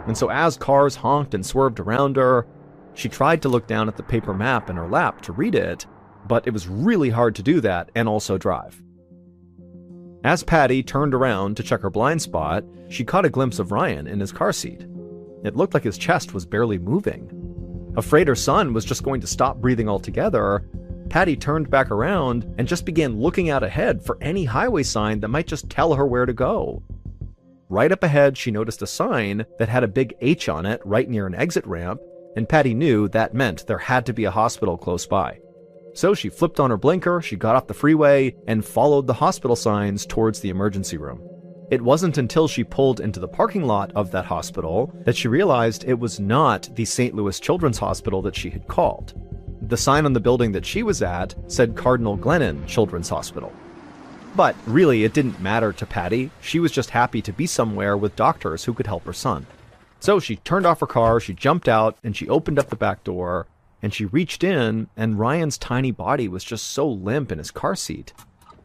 And so as cars honked and swerved around her, she tried to look down at the paper map in her lap to read it, but it was really hard to do that and also drive. As Patty turned around to check her blind spot, she caught a glimpse of Ryan in his car seat. It looked like his chest was barely moving. Afraid her son was just going to stop breathing altogether, Patty turned back around and just began looking out ahead for any highway sign that might just tell her where to go. Right up ahead, she noticed a sign that had a big H on it right near an exit ramp, and Patty knew that meant there had to be a hospital close by. So she flipped on her blinker, she got off the freeway, and followed the hospital signs towards the emergency room. It wasn't until she pulled into the parking lot of that hospital that she realized it was not the St. Louis Children's Hospital that she had called. The sign on the building that she was at said Cardinal Glennon Children's Hospital. But really, it didn't matter to Patty. She was just happy to be somewhere with doctors who could help her son. So she turned off her car, she jumped out, and she opened up the back door, and she reached in, and Ryan's tiny body was just so limp in his car seat.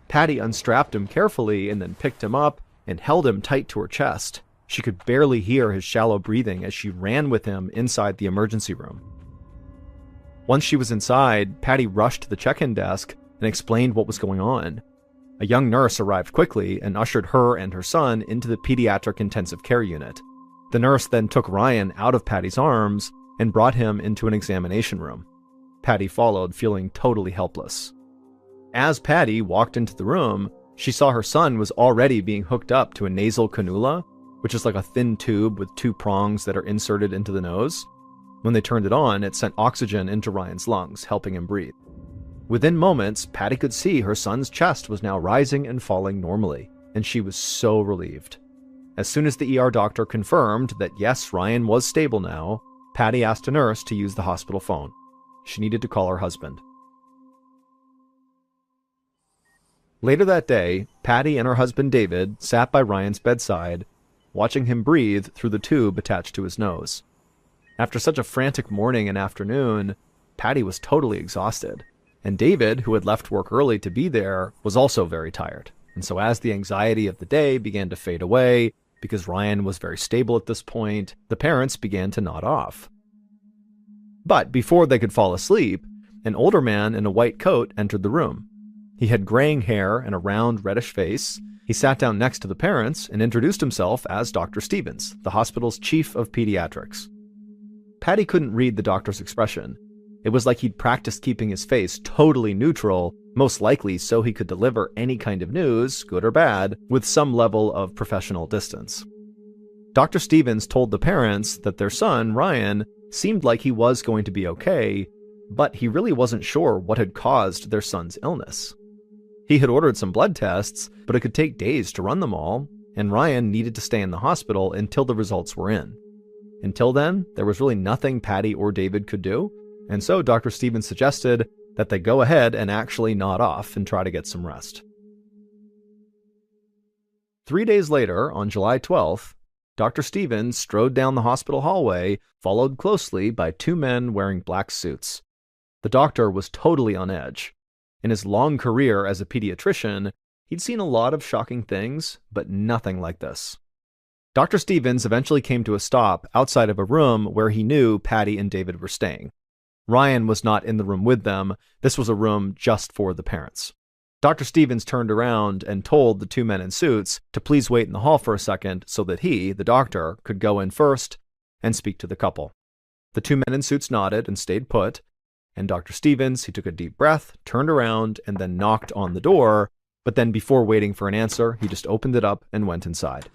Patty unstrapped him carefully and then picked him up and held him tight to her chest. She could barely hear his shallow breathing as she ran with him inside the emergency room. Once she was inside, Patty rushed to the check-in desk and explained what was going on. A young nurse arrived quickly and ushered her and her son into the pediatric intensive care unit. The nurse then took Ryan out of Patty's arms and brought him into an examination room. Patty followed, feeling totally helpless. As Patty walked into the room, she saw her son was already being hooked up to a nasal cannula, which is like a thin tube with two prongs that are inserted into the nose. When they turned it on, it sent oxygen into Ryan's lungs, helping him breathe. Within moments, Patty could see her son's chest was now rising and falling normally, and she was so relieved. As soon as the ER doctor confirmed that yes, Ryan was stable now, Patty asked a nurse to use the hospital phone. She needed to call her husband. Later that day, Patty and her husband David sat by Ryan's bedside, watching him breathe through the tube attached to his nose. After such a frantic morning and afternoon, Patty was totally exhausted, and David, who had left work early to be there, was also very tired. And so as the anxiety of the day began to fade away, because Ryan was very stable at this point, the parents began to nod off. But before they could fall asleep, an older man in a white coat entered the room. He had graying hair and a round, reddish face. He sat down next to the parents and introduced himself as Dr. Stevens, the hospital's chief of pediatrics. Patty couldn't read the doctor's expression. It was like he'd practiced keeping his face totally neutral, most likely so he could deliver any kind of news, good or bad, with some level of professional distance. Dr. Stevens told the parents that their son, Ryan, seemed like he was going to be okay, but he really wasn't sure what had caused their son's illness. He had ordered some blood tests, but it could take days to run them all, and Ryan needed to stay in the hospital until the results were in. Until then, there was really nothing Patty or David could do, and so Dr. Stevens suggested that they go ahead and actually nod off and try to get some rest. 3 days later, on July 12th, Dr. Stevens strode down the hospital hallway, followed closely by two men wearing black suits. The doctor was totally on edge. In his long career as a pediatrician, he'd seen a lot of shocking things, but nothing like this. Dr. Stevens eventually came to a stop outside of a room where he knew Patty and David were staying. Ryan was not in the room with them. This was a room just for the parents. Dr. Stevens turned around and told the two men in suits to please wait in the hall for a second so that he, the doctor, could go in first and speak to the couple. The two men in suits nodded and stayed put, and Dr. Stevens, he took a deep breath, turned around, and then knocked on the door, But then before waiting for an answer, he just opened it up and went inside.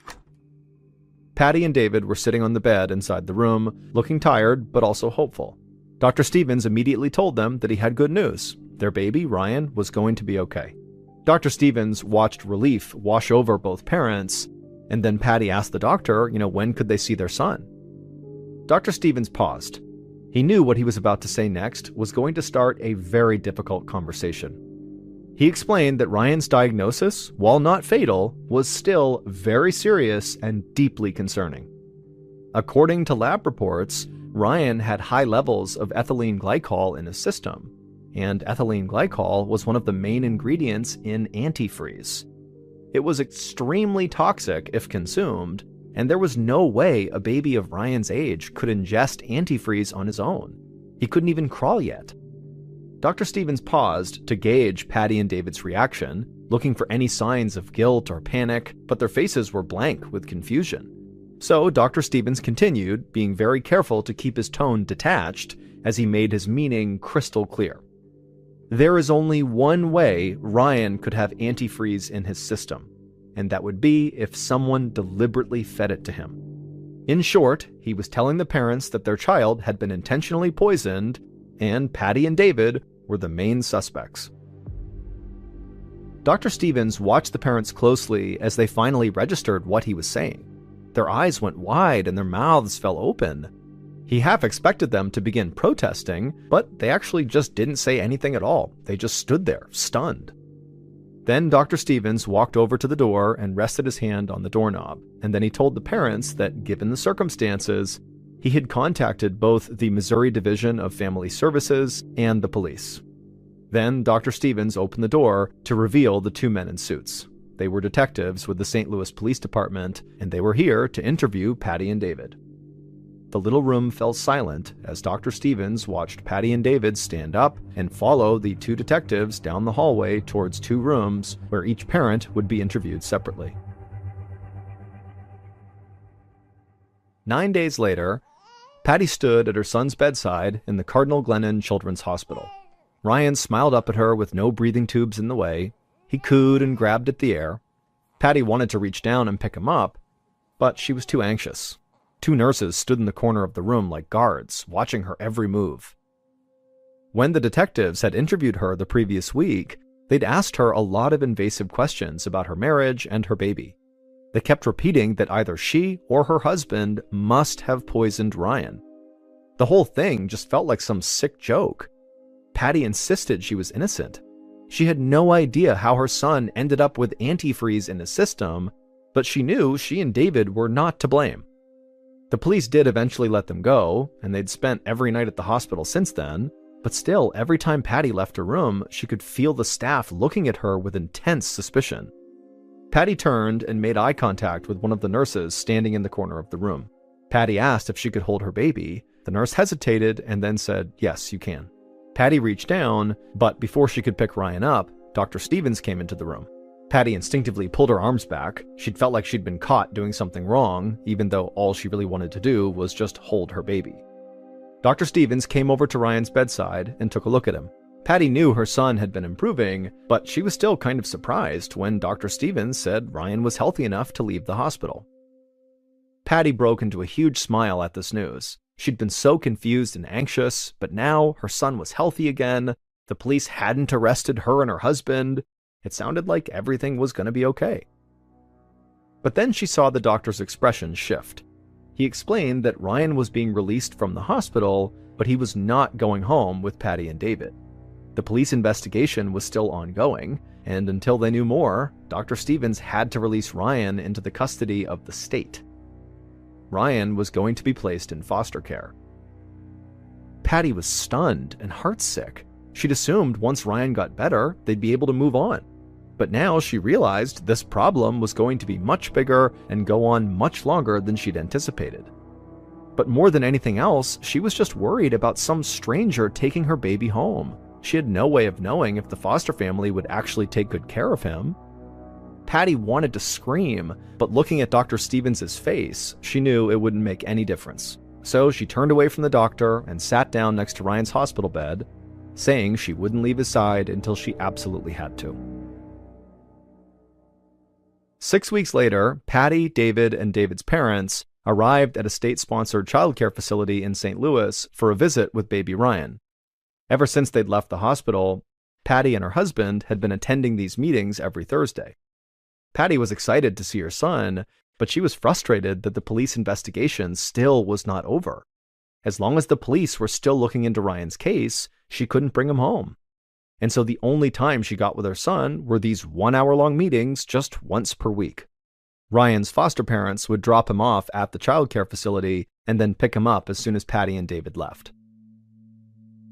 Patty and David were sitting on the bed inside the room, looking tired but also hopeful. Dr. Stevens immediately told them that he had good news. Their baby, Ryan, was going to be okay. Dr. Stevens watched relief wash over both parents, and then Patty asked the doctor, when could they see their son? Dr. Stevens paused. He knew what he was about to say next was going to start a very difficult conversation. He explained that Ryan's diagnosis, while not fatal, was still very serious and deeply concerning. According to lab reports, Ryan had high levels of ethylene glycol in his system, and ethylene glycol was one of the main ingredients in antifreeze. It was extremely toxic if consumed, and there was no way a baby of Ryan's age could ingest antifreeze on his own. He couldn't even crawl yet. Dr. Stevens paused to gauge Patty and David's reaction, looking for any signs of guilt or panic, but their faces were blank with confusion. So Dr. Stevens continued, being very careful to keep his tone detached as he made his meaning crystal clear. There is only one way Ryan could have antifreeze in his system, and that would be if someone deliberately fed it to him. In short, he was telling the parents that their child had been intentionally poisoned, and Patty and David were the main suspects. Dr. Stevens watched the parents closely as they finally registered what he was saying. Their eyes went wide and their mouths fell open. He half expected them to begin protesting, but they actually just didn't say anything at all. They just stood there, stunned. Then Dr. Stevens walked over to the door and rested his hand on the doorknob, and then he told the parents that, given the circumstances, he had contacted both the Missouri Division of Family Services and the police. Then Dr. Stevens opened the door to reveal the two men in suits. They were detectives with the St. Louis Police Department, and they were here to interview Patty and David. The little room fell silent as Dr. Stevens watched Patty and David stand up and follow the two detectives down the hallway towards two rooms where each parent would be interviewed separately. 9 days later, Patty stood at her son's bedside in the Cardinal Glennon Children's Hospital. Ryan smiled up at her with no breathing tubes in the way. He cooed and grabbed at the air. Patty wanted to reach down and pick him up, but she was too anxious. Two nurses stood in the corner of the room like guards, watching her every move. When the detectives had interviewed her the previous week, they'd asked her a lot of invasive questions about her marriage and her baby. They kept repeating that either she or her husband must have poisoned Ryan. The whole thing just felt like some sick joke. Patty insisted she was innocent. She had no idea how her son ended up with antifreeze in his system, but she knew she and David were not to blame. The police did eventually let them go, and they'd spent every night at the hospital since then, but still, every time Patty left her room, she could feel the staff looking at her with intense suspicion. Patty turned and made eye contact with one of the nurses standing in the corner of the room. Patty asked if she could hold her baby. The nurse hesitated and then said, "Yes, you can." Patty reached down, but before she could pick Ryan up, Dr. Stevens came into the room. Patty instinctively pulled her arms back. She'd felt like she'd been caught doing something wrong, even though all she really wanted to do was just hold her baby. Dr. Stevens came over to Ryan's bedside and took a look at him. Patty knew her son had been improving, but she was still kind of surprised when Dr. Stevens said Ryan was healthy enough to leave the hospital. Patty broke into a huge smile at this news. She'd been so confused and anxious, but now her son was healthy again. The police hadn't arrested her and her husband. It sounded like everything was going to be okay. But then she saw the doctor's expression shift. He explained that Ryan was being released from the hospital, but he was not going home with Patty and David. The police investigation was still ongoing, and until they knew more, Dr. Stevens had to release Ryan into the custody of the state. Ryan was going to be placed in foster care. Patty was stunned and heartsick. She'd assumed once Ryan got better, they'd be able to move on. But now she realized this problem was going to be much bigger and go on much longer than she'd anticipated. But more than anything else, she was just worried about some stranger taking her baby home. She had no way of knowing if the foster family would actually take good care of him. Patty wanted to scream, but looking at Dr. Stevens' face, she knew it wouldn't make any difference. So she turned away from the doctor and sat down next to Ryan's hospital bed, saying she wouldn't leave his side until she absolutely had to. 6 weeks later, Patty, David, and David's parents arrived at a state-sponsored childcare facility in St. Louis for a visit with baby Ryan. Ever since they'd left the hospital, Patty and her husband had been attending these meetings every Thursday. Patty was excited to see her son, but she was frustrated that the police investigation still was not over. As long as the police were still looking into Ryan's case, she couldn't bring him home. And so the only time she got with her son were these 1-hour-long meetings just once per week. Ryan's foster parents would drop him off at the childcare facility and then pick him up as soon as Patty and David left.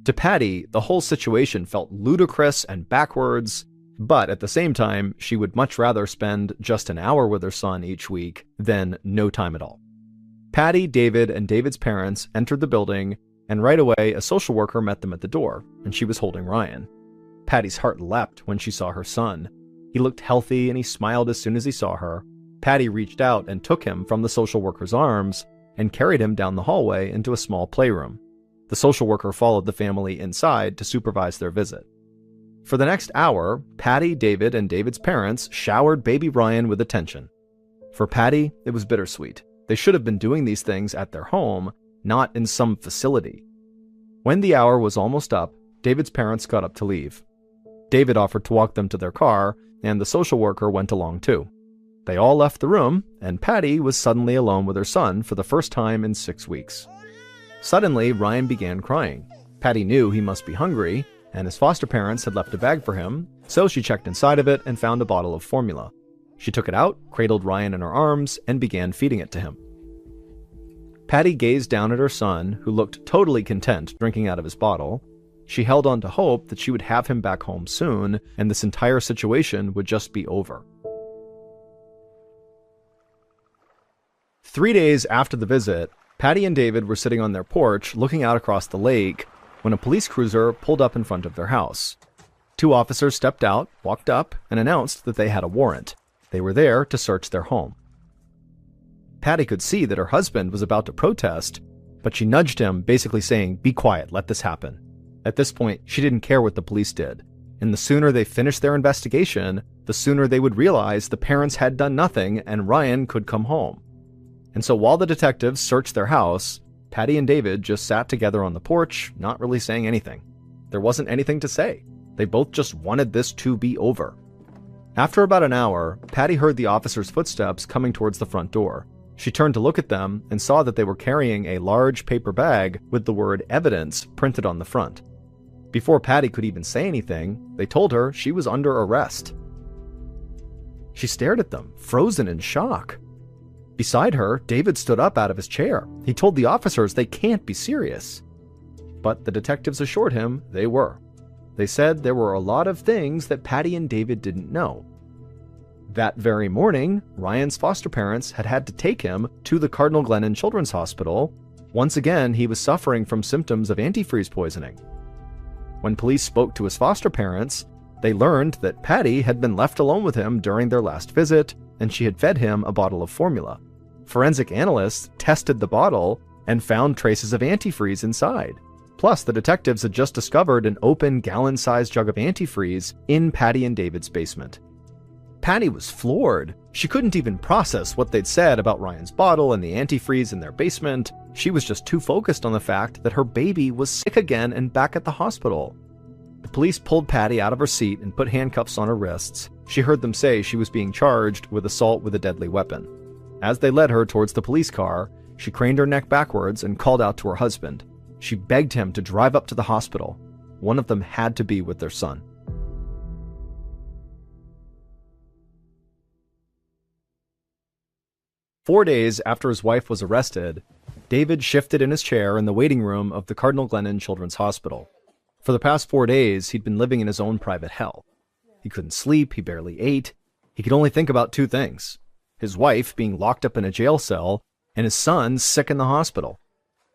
To Patty, the whole situation felt ludicrous and backwards, but at the same time, she would much rather spend just an hour with her son each week than no time at all. Patty, David, and David's parents entered the building, and right away a social worker met them at the door, and she was holding Ryan. Patty's heart leapt when she saw her son. He looked healthy and he smiled as soon as he saw her. Patty reached out and took him from the social worker's arms and carried him down the hallway into a small playroom. The social worker followed the family inside to supervise their visit. For the next hour, Patty, David, and David's parents showered baby Ryan with attention. For Patty, it was bittersweet. They should have been doing these things at their home, not in some facility. When the hour was almost up, David's parents got up to leave. David offered to walk them to their car, and the social worker went along too. They all left the room, and Patty was suddenly alone with her son for the first time in 6 weeks. Suddenly, Ryan began crying. Patty knew he must be hungry, and his foster parents had left a bag for him, so she checked inside of it and found a bottle of formula. She took it out, cradled Ryan in her arms, and began feeding it to him. Patty gazed down at her son, who looked totally content drinking out of his bottle. She held on to hope that she would have him back home soon, and this entire situation would just be over. 3 days after the visit, Patty and David were sitting on their porch looking out across the lake when a police cruiser pulled up in front of their house. 2 officers stepped out, walked up, and announced that they had a warrant. They were there to search their home. Patty could see that her husband was about to protest, but she nudged him, basically saying, "Be quiet, let this happen." At this point, she didn't care what the police did, and the sooner they finished their investigation, the sooner they would realize the parents had done nothing and Ryan could come home. And so while the detectives searched their house, Patty and David just sat together on the porch, not really saying anything. There wasn't anything to say. They both just wanted this to be over. After about an hour, Patty heard the officer's footsteps coming towards the front door. She turned to look at them and saw that they were carrying a large paper bag with the word evidence printed on the front. Before Patty could even say anything, they told her she was under arrest. She stared at them, frozen in shock. Beside her, David stood up out of his chair. He told the officers they can't be serious. But the detectives assured him they were. They said there were a lot of things that Patty and David didn't know. That very morning, Ryan's foster parents had had to take him to the Cardinal Glennon Children's Hospital. Once again, he was suffering from symptoms of antifreeze poisoning. When police spoke to his foster parents, they learned that Patty had been left alone with him during their last visit, and she had fed him a bottle of formula. Forensic analysts tested the bottle and found traces of antifreeze inside. Plus, the detectives had just discovered an open gallon-sized jug of antifreeze in Patty and David's basement. Patty was floored. She couldn't even process what they'd said about Ryan's bottle and the antifreeze in their basement. She was just too focused on the fact that her baby was sick again and back at the hospital. The police pulled Patty out of her seat and put handcuffs on her wrists. She heard them say she was being charged with assault with a deadly weapon. As they led her towards the police car, she craned her neck backwards and called out to her husband. She begged him to drive up to the hospital. One of them had to be with their son. "4 days after his wife was arrested, David shifted in his chair in the waiting room of the Cardinal Glennon Children's Hospital. For the past 4 days, he'd been living in his own private hell. He couldn't sleep, he barely ate. He could only think about 2 things: his wife being locked up in a jail cell, and his son sick in the hospital.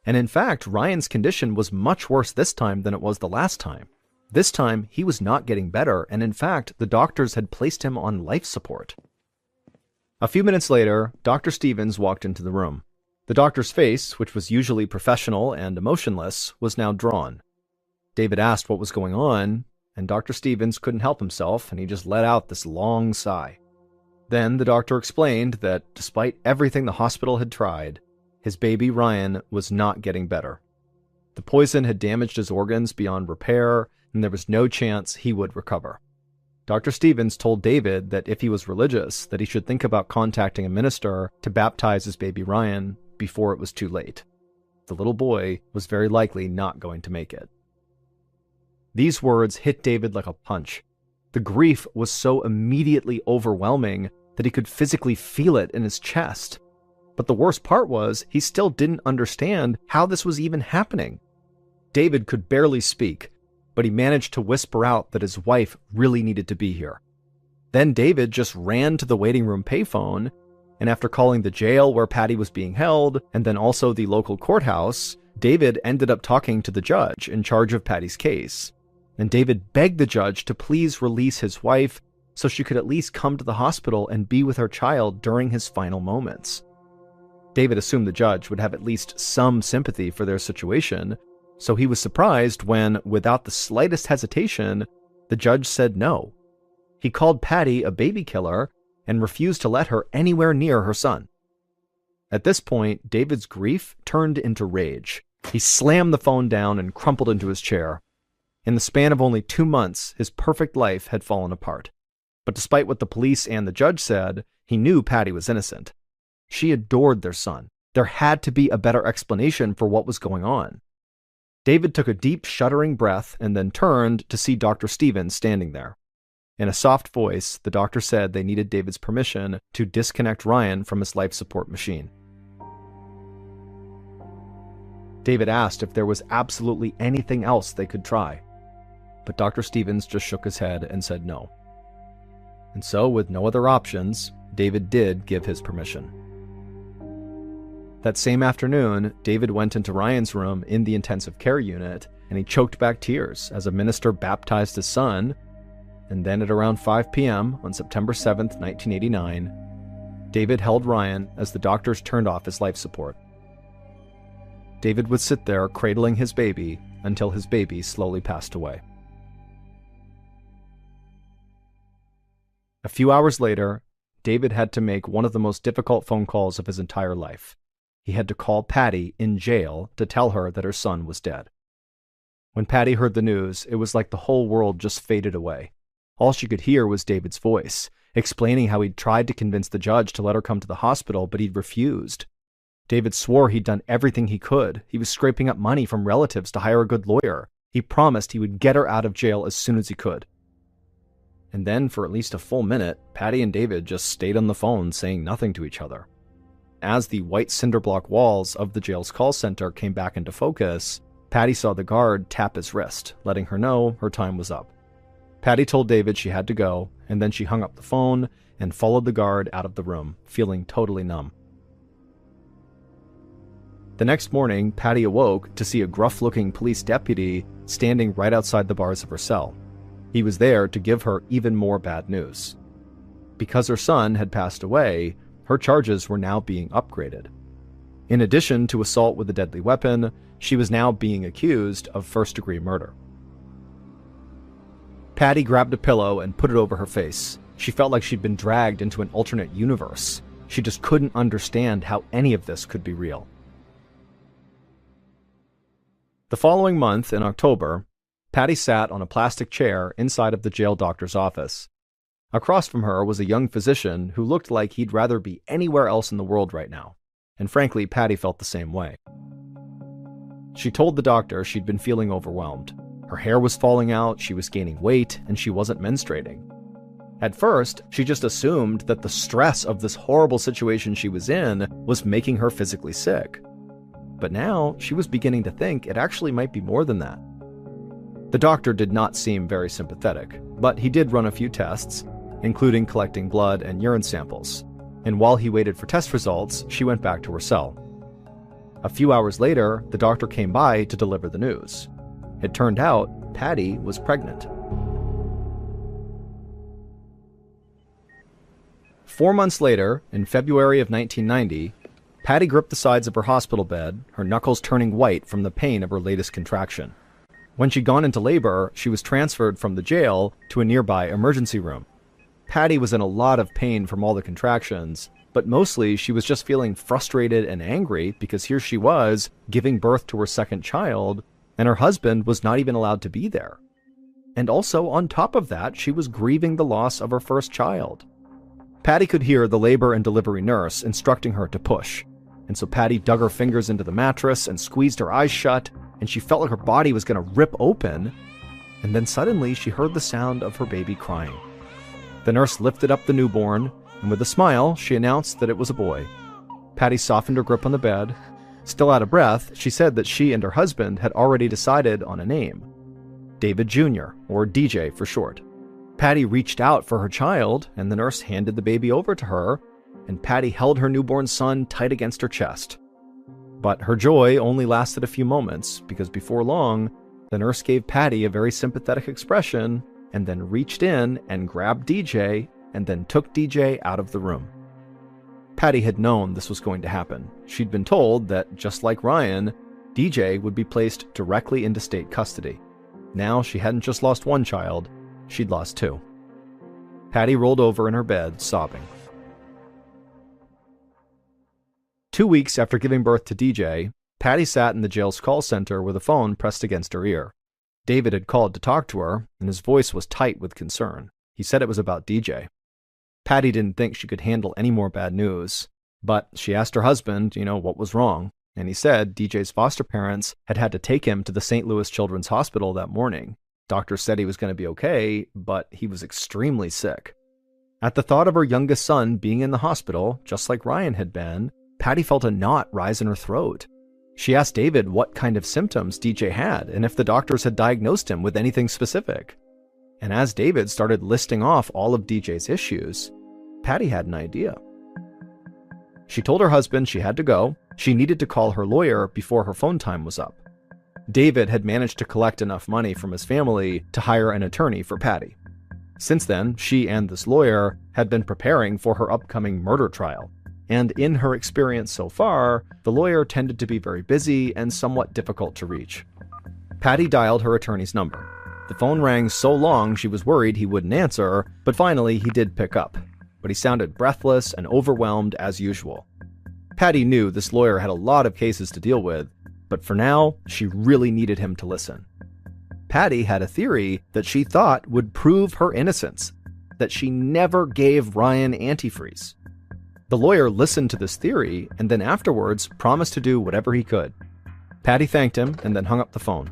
And in fact, Ryan's condition was much worse this time than it was the last time. This time, he was not getting better, and in fact, the doctors had placed him on life support. A few minutes later, Dr. Stevens walked into the room. The doctor's face, which was usually professional and emotionless, was now drawn. David asked what was going on, and Dr. Stevens couldn't help himself, and he just let out this long sigh. Then the doctor explained that despite everything the hospital had tried, his baby Ryan was not getting better. The poison had damaged his organs beyond repair, and there was no chance he would recover. Dr. Stevens told David that if he was religious, that he should think about contacting a minister to baptize his baby Ryan before it was too late. The little boy was very likely not going to make it. These words hit David like a punch. The grief was so immediately overwhelming that he could physically feel it in his chest. But the worst part was, he still didn't understand how this was even happening. David could barely speak, but he managed to whisper out that his wife really needed to be here. Then David just ran to the waiting room payphone, and after calling the jail where Patty was being held, and then also the local courthouse, David ended up talking to the judge in charge of Patty's case. And David begged the judge to please release his wife so she could at least come to the hospital and be with her child during his final moments. David assumed the judge would have at least some sympathy for their situation, so he was surprised when, without the slightest hesitation, the judge said no. He called Patty a baby killer and refused to let her anywhere near her son. At this point, David's grief turned into rage. He slammed the phone down and crumpled into his chair. In the span of only 2 months, his perfect life had fallen apart. But despite what the police and the judge said, he knew Patty was innocent. She adored their son. There had to be a better explanation for what was going on. David took a deep, shuddering breath and then turned to see Dr. Stevens standing there. In a soft voice, the doctor said they needed David's permission to disconnect Ryan from his life support machine. David asked if there was absolutely anything else they could try, but Dr. Stevens just shook his head and said no. And so, with no other options, David did give his permission. That same afternoon, David went into Ryan's room in the intensive care unit, and he choked back tears as a minister baptized his son. And then at around 5 p.m. on September 7th, 1989, David held Ryan as the doctors turned off his life support. David would sit there cradling his baby until his baby slowly passed away. A few hours later, David had to make one of the most difficult phone calls of his entire life. He had to call Patty in jail to tell her that her son was dead. When Patty heard the news, it was like the whole world just faded away. All she could hear was David's voice, explaining how he'd tried to convince the judge to let her come to the hospital, but he'd refused. David swore he'd done everything he could. He was scraping up money from relatives to hire a good lawyer. He promised he would get her out of jail as soon as he could. And then, for at least a full minute, Patty and David just stayed on the phone, saying nothing to each other. As the white cinder block walls of the jail's call center came back into focus, Patty saw the guard tap his wrist, letting her know her time was up. Patty told David she had to go, and then she hung up the phone and followed the guard out of the room, feeling totally numb. The next morning, Patty awoke to see a gruff-looking police deputy standing right outside the bars of her cell. He was there to give her even more bad news. Because her son had passed away, her charges were now being upgraded. In addition to assault with a deadly weapon, she was now being accused of first-degree murder. Patty grabbed a pillow and put it over her face. She felt like she'd been dragged into an alternate universe. She just couldn't understand how any of this could be real. The following month, in October, Patty sat on a plastic chair inside of the jail doctor's office. Across from her was a young physician who looked like he'd rather be anywhere else in the world right now, and frankly, Patty felt the same way. She told the doctor she'd been feeling overwhelmed. Her hair was falling out, she was gaining weight, and she wasn't menstruating. At first, she just assumed that the stress of this horrible situation she was in was making her physically sick. But now, she was beginning to think it actually might be more than that. The doctor did not seem very sympathetic, but he did run a few tests, including collecting blood and urine samples. And while he waited for test results, she went back to her cell. A few hours later, the doctor came by to deliver the news. It turned out Patty was pregnant. 4 months later, in February of 1990, Patty gripped the sides of her hospital bed, her knuckles turning white from the pain of her latest contraction. When she'd gone into labor, she was transferred from the jail to a nearby emergency room. Patty was in a lot of pain from all the contractions, but mostly she was just feeling frustrated and angry because here she was, giving birth to her second child, and her husband was not even allowed to be there. And also, on top of that, she was grieving the loss of her first child. Patty could hear the labor and delivery nurse instructing her to push, and so Patty dug her fingers into the mattress and squeezed her eyes shut, and she felt like her body was going to rip open, and then suddenly she heard the sound of her baby crying. The nurse lifted up the newborn, and with a smile, she announced that it was a boy. Patty softened her grip on the bed. Still out of breath, she said that she and her husband had already decided on a name. David Jr., or DJ for short. Patty reached out for her child, and the nurse handed the baby over to her, and Patty held her newborn son tight against her chest. But her joy only lasted a few moments, because before long, the nurse gave Patty a very sympathetic expression, and then reached in and grabbed DJ, and then took DJ out of the room. Patty had known this was going to happen. She'd been told that, just like Ryan, DJ would be placed directly into state custody. Now she hadn't just lost one child, she'd lost two. Patty rolled over in her bed, sobbing. 2 weeks after giving birth to DJ, Patty sat in the jail's call center with a phone pressed against her ear. David had called to talk to her, and his voice was tight with concern. He said it was about DJ. Patty didn't think she could handle any more bad news, but she asked her husband, what was wrong, and he said DJ's foster parents had had to take him to the St. Louis Children's Hospital that morning. Doctors said he was going to be okay, but he was extremely sick. At the thought of her youngest son being in the hospital, just like Ryan had been, Patty felt a knot rise in her throat. She asked David what kind of symptoms DJ had and if the doctors had diagnosed him with anything specific. And as David started listing off all of DJ's issues, Patty had an idea. She told her husband she had to go. She needed to call her lawyer before her phone time was up. David had managed to collect enough money from his family to hire an attorney for Patty. Since then, she and this lawyer had been preparing for her upcoming murder trial. And in her experience so far, the lawyer tended to be very busy and somewhat difficult to reach. Patty dialed her attorney's number. The phone rang so long she was worried he wouldn't answer, but finally he did pick up. But he sounded breathless and overwhelmed as usual. Patty knew this lawyer had a lot of cases to deal with, but for now, she really needed him to listen. Patty had a theory that she thought would prove her innocence, that she never gave Ryan antifreeze. The lawyer listened to this theory and then afterwards promised to do whatever he could. Patty thanked him and then hung up the phone.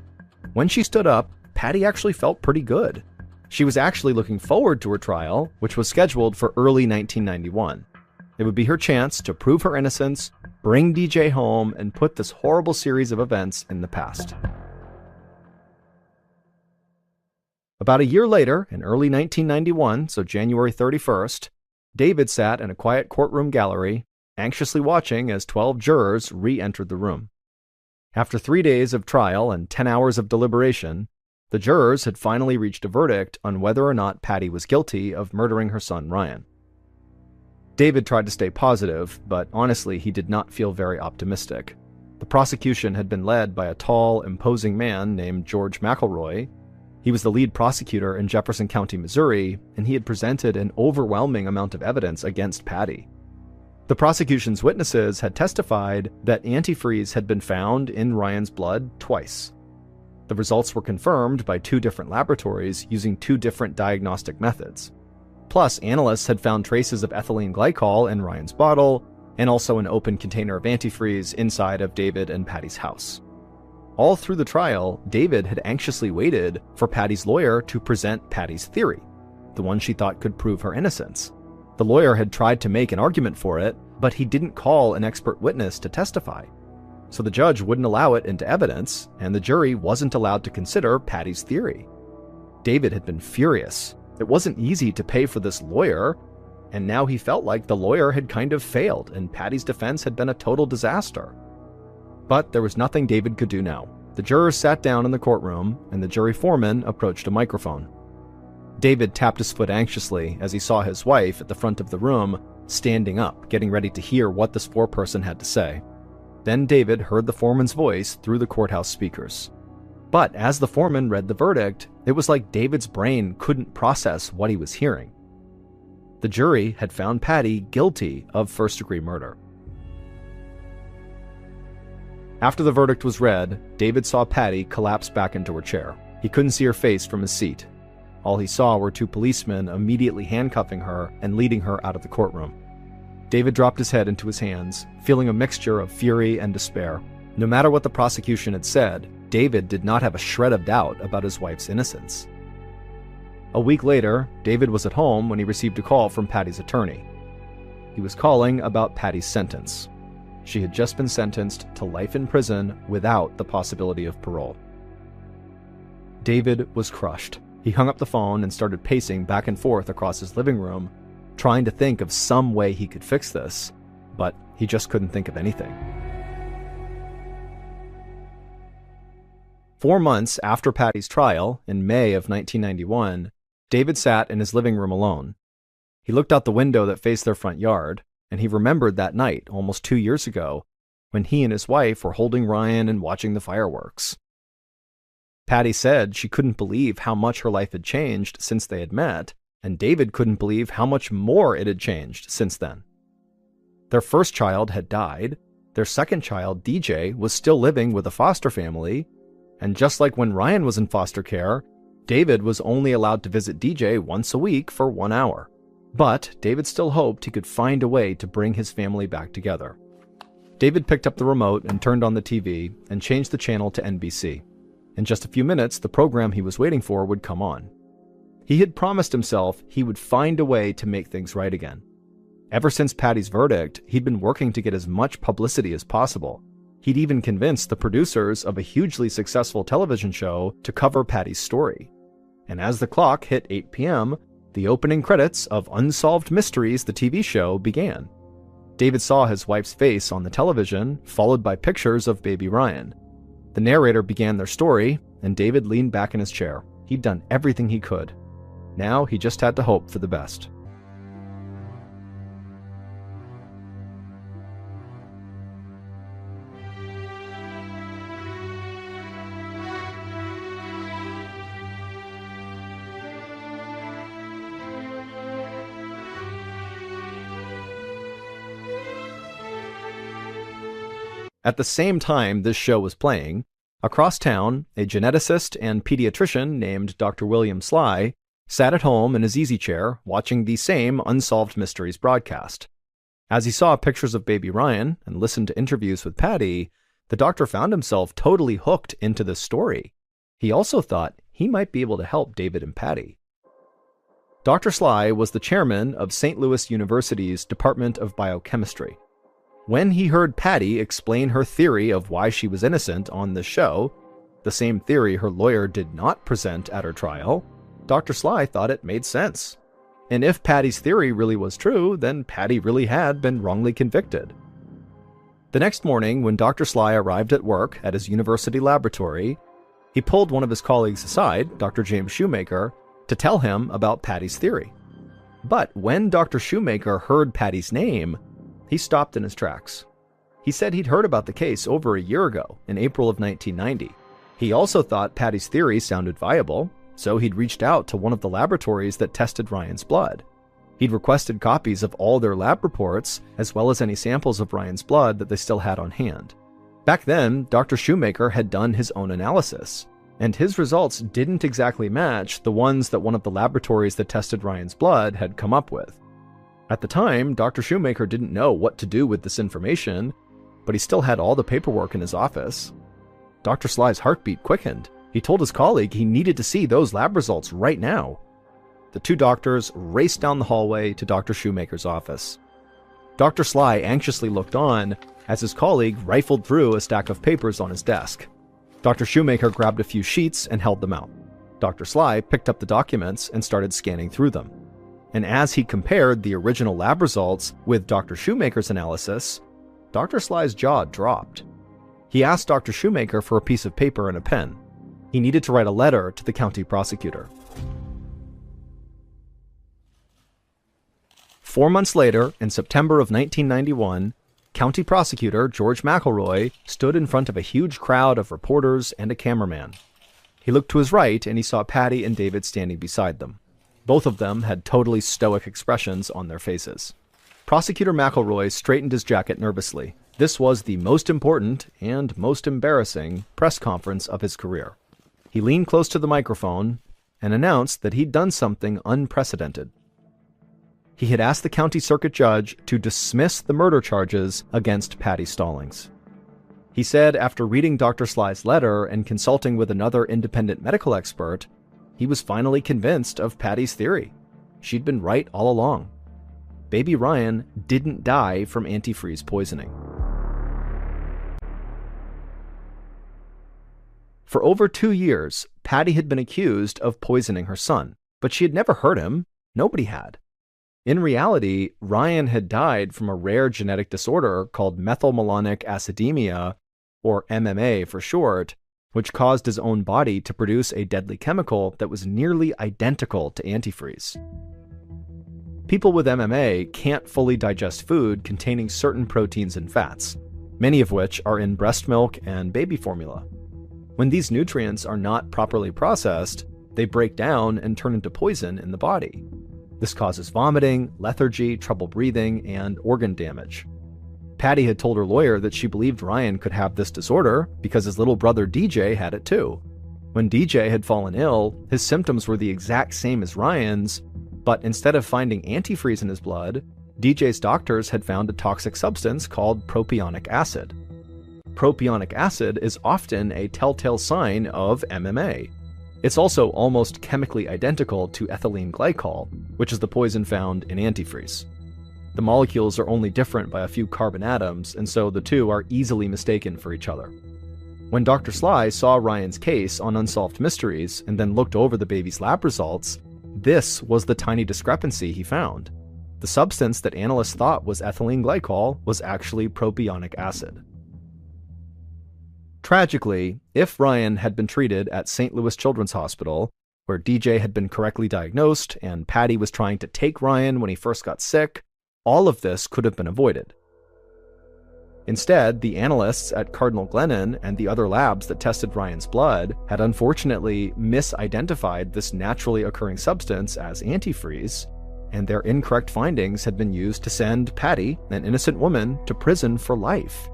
When she stood up, Patty actually felt pretty good. She was actually looking forward to her trial, which was scheduled for early 1991. It would be her chance to prove her innocence, bring DJ home, and put this horrible series of events in the past. About a year later, in early 1991, so January 31st, David sat in a quiet courtroom gallery, anxiously watching as 12 jurors re-entered the room. After 3 days of trial and 10 hours of deliberation, the jurors had finally reached a verdict on whether or not Patty was guilty of murdering her son Ryan. David tried to stay positive, but honestly, he did not feel very optimistic. The prosecution had been led by a tall, imposing man named George McElroy. He was the lead prosecutor in Jefferson County, Missouri, and he had presented an overwhelming amount of evidence against Patty. The prosecution's witnesses had testified that antifreeze had been found in Ryan's blood twice. The results were confirmed by 2 different laboratories using 2 different diagnostic methods. Plus, analysts had found traces of ethylene glycol in Ryan's bottle, and also an open container of antifreeze inside of David and Patty's house. All through the trial, David had anxiously waited for Patty's lawyer to present Patty's theory, the one she thought could prove her innocence. The lawyer had tried to make an argument for it, but he didn't call an expert witness to testify. So the judge wouldn't allow it into evidence, and the jury wasn't allowed to consider Patty's theory. David had been furious. It wasn't easy to pay for this lawyer, and now he felt like the lawyer had kind of failed, and Patty's defense had been a total disaster. But there was nothing David could do now. The jurors sat down in the courtroom, and the jury foreman approached a microphone. David tapped his foot anxiously as he saw his wife at the front of the room, standing up, getting ready to hear what this foreperson had to say. Then David heard the foreman's voice through the courthouse speakers. But as the foreman read the verdict, it was like David's brain couldn't process what he was hearing. The jury had found Patty guilty of first-degree murder. After the verdict was read, David saw Patty collapse back into her chair. He couldn't see her face from his seat. All he saw were two policemen immediately handcuffing her and leading her out of the courtroom. David dropped his head into his hands, feeling a mixture of fury and despair. No matter what the prosecution had said, David did not have a shred of doubt about his wife's innocence. A week later, David was at home when he received a call from Patty's attorney. He was calling about Patty's sentence. She had just been sentenced to life in prison without the possibility of parole. David was crushed. He hung up the phone and started pacing back and forth across his living room, trying to think of some way he could fix this, but he just couldn't think of anything. 4 months after Patty's trial, in May of 1991, David sat in his living room alone. He looked out the window that faced their front yard, and he remembered that night, almost 2 years ago, when he and his wife were holding Ryan and watching the fireworks. Patty said she couldn't believe how much her life had changed since they had met, and David couldn't believe how much more it had changed since then. Their first child had died, their second child, DJ, was still living with a foster family, and just like when Ryan was in foster care, David was only allowed to visit DJ once a week for 1 hour. But David still hoped he could find a way to bring his family back together. David picked up the remote and turned on the TV and changed the channel to NBC. In just a few minutes, the program he was waiting for would come on. He had promised himself he would find a way to make things right again. Ever since Patty's verdict, he'd been working to get as much publicity as possible. He'd even convinced the producers of a hugely successful television show to cover Patty's story. And as the clock hit 8 p.m., the opening credits of Unsolved Mysteries, the TV show, began. David saw his wife's face on the television, followed by pictures of baby Ryan. The narrator began their story, and David leaned back in his chair. He'd done everything he could. Now he just had to hope for the best. At the same time this show was playing, across town, a geneticist and pediatrician named Dr. William Sly sat at home in his easy chair watching the same Unsolved Mysteries broadcast. As he saw pictures of baby Ryan and listened to interviews with Patty, the doctor found himself totally hooked into this story. He also thought he might be able to help David and Patty. Dr. Sly was the chairman of St. Louis University's Department of Biochemistry. When he heard Patty explain her theory of why she was innocent on the show, the same theory her lawyer did not present at her trial, Dr. Sly thought it made sense. And if Patty's theory really was true, then Patty really had been wrongly convicted. The next morning, when Dr. Sly arrived at work at his university laboratory, he pulled one of his colleagues aside, Dr. James Shoemaker, to tell him about Patty's theory. But when Dr. Shoemaker heard Patty's name, he stopped in his tracks. He said he'd heard about the case over a year ago, in April of 1990. He also thought Patty's theory sounded viable, so he'd reached out to one of the laboratories that tested Ryan's blood. He'd requested copies of all their lab reports, as well as any samples of Ryan's blood that they still had on hand. Back then, Dr. Shoemaker had done his own analysis, and his results didn't exactly match the ones that one of the laboratories that tested Ryan's blood had come up with. At the time, Dr. Shoemaker didn't know what to do with this information, but he still had all the paperwork in his office. Dr. Sly's heartbeat quickened. He told his colleague he needed to see those lab results right now. The two doctors raced down the hallway to Dr. Shoemaker's office. Dr. Sly anxiously looked on as his colleague rifled through a stack of papers on his desk. Dr. Shoemaker grabbed a few sheets and held them out. Dr. Sly picked up the documents and started scanning through them. And as he compared the original lab results with Dr. Shoemaker's analysis, Dr. Sly's jaw dropped. He asked Dr. Shoemaker for a piece of paper and a pen. He needed to write a letter to the county prosecutor. 4 months later, in September of 1991, County Prosecutor George McElroy stood in front of a huge crowd of reporters and a cameraman. He looked to his right and he saw Patty and David standing beside them. Both of them had totally stoic expressions on their faces. Prosecutor McElroy straightened his jacket nervously. This was the most important and most embarrassing press conference of his career. He leaned close to the microphone and announced that he'd done something unprecedented. He had asked the county circuit judge to dismiss the murder charges against Patty Stallings. He said after reading Dr. Sly's letter and consulting with another independent medical expert, he was finally convinced of Patty's theory. She'd been right all along. Baby Ryan didn't die from antifreeze poisoning. For over 2 years, Patty had been accused of poisoning her son, but she had never hurt him. Nobody had. In reality, Ryan had died from a rare genetic disorder called methylmalonic acidemia, or MMA for short, which caused his own body to produce a deadly chemical that was nearly identical to antifreeze. People with MMA can't fully digest food containing certain proteins and fats, many of which are in breast milk and baby formula. When these nutrients are not properly processed, they break down and turn into poison in the body. This causes vomiting, lethargy, trouble breathing, and organ damage. Patty had told her lawyer that she believed Ryan could have this disorder because his little brother DJ had it too. When DJ had fallen ill, his symptoms were the exact same as Ryan's, but instead of finding antifreeze in his blood, DJ's doctors had found a toxic substance called propionic acid. Propionic acid is often a telltale sign of MMA. It's also almost chemically identical to ethylene glycol, which is the poison found in antifreeze. The molecules are only different by a few carbon atoms, and so the two are easily mistaken for each other. When Dr. Sly saw Ryan's case on Unsolved Mysteries and then looked over the baby's lab results, this was the tiny discrepancy he found. The substance that analysts thought was ethylene glycol was actually propionic acid. Tragically, if Ryan had been treated at St. Louis Children's Hospital, where DJ had been correctly diagnosed and Patty was trying to take Ryan when he first got sick, all of this could have been avoided. Instead, the analysts at Cardinal Glennon and the other labs that tested Ryan's blood had unfortunately misidentified this naturally occurring substance as antifreeze, and their incorrect findings had been used to send Patty, an innocent woman, to prison for life.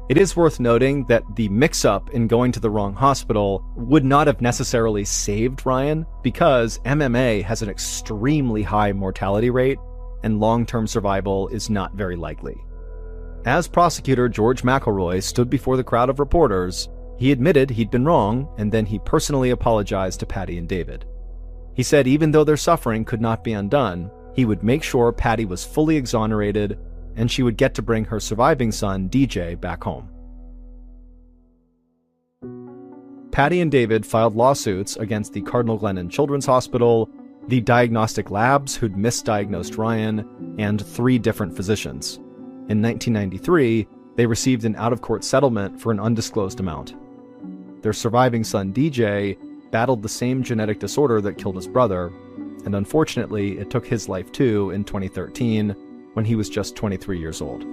It is worth noting that the mix-up in going to the wrong hospital would not have necessarily saved Ryan because MMA has an extremely high mortality rate and long-term survival is not very likely. As prosecutor George McElroy stood before the crowd of reporters, he admitted he'd been wrong, and then he personally apologized to Patty and David. He said even though their suffering could not be undone, he would make sure Patty was fully exonerated and she would get to bring her surviving son, DJ, back home. Patty and David filed lawsuits against the Cardinal Glennon Children's Hospital, the diagnostic labs who'd misdiagnosed Ryan, and 3 different physicians. In 1993, they received an out-of-court settlement for an undisclosed amount. Their surviving son, DJ, battled the same genetic disorder that killed his brother, and unfortunately, it took his life too in 2013, when he was just 23 years old.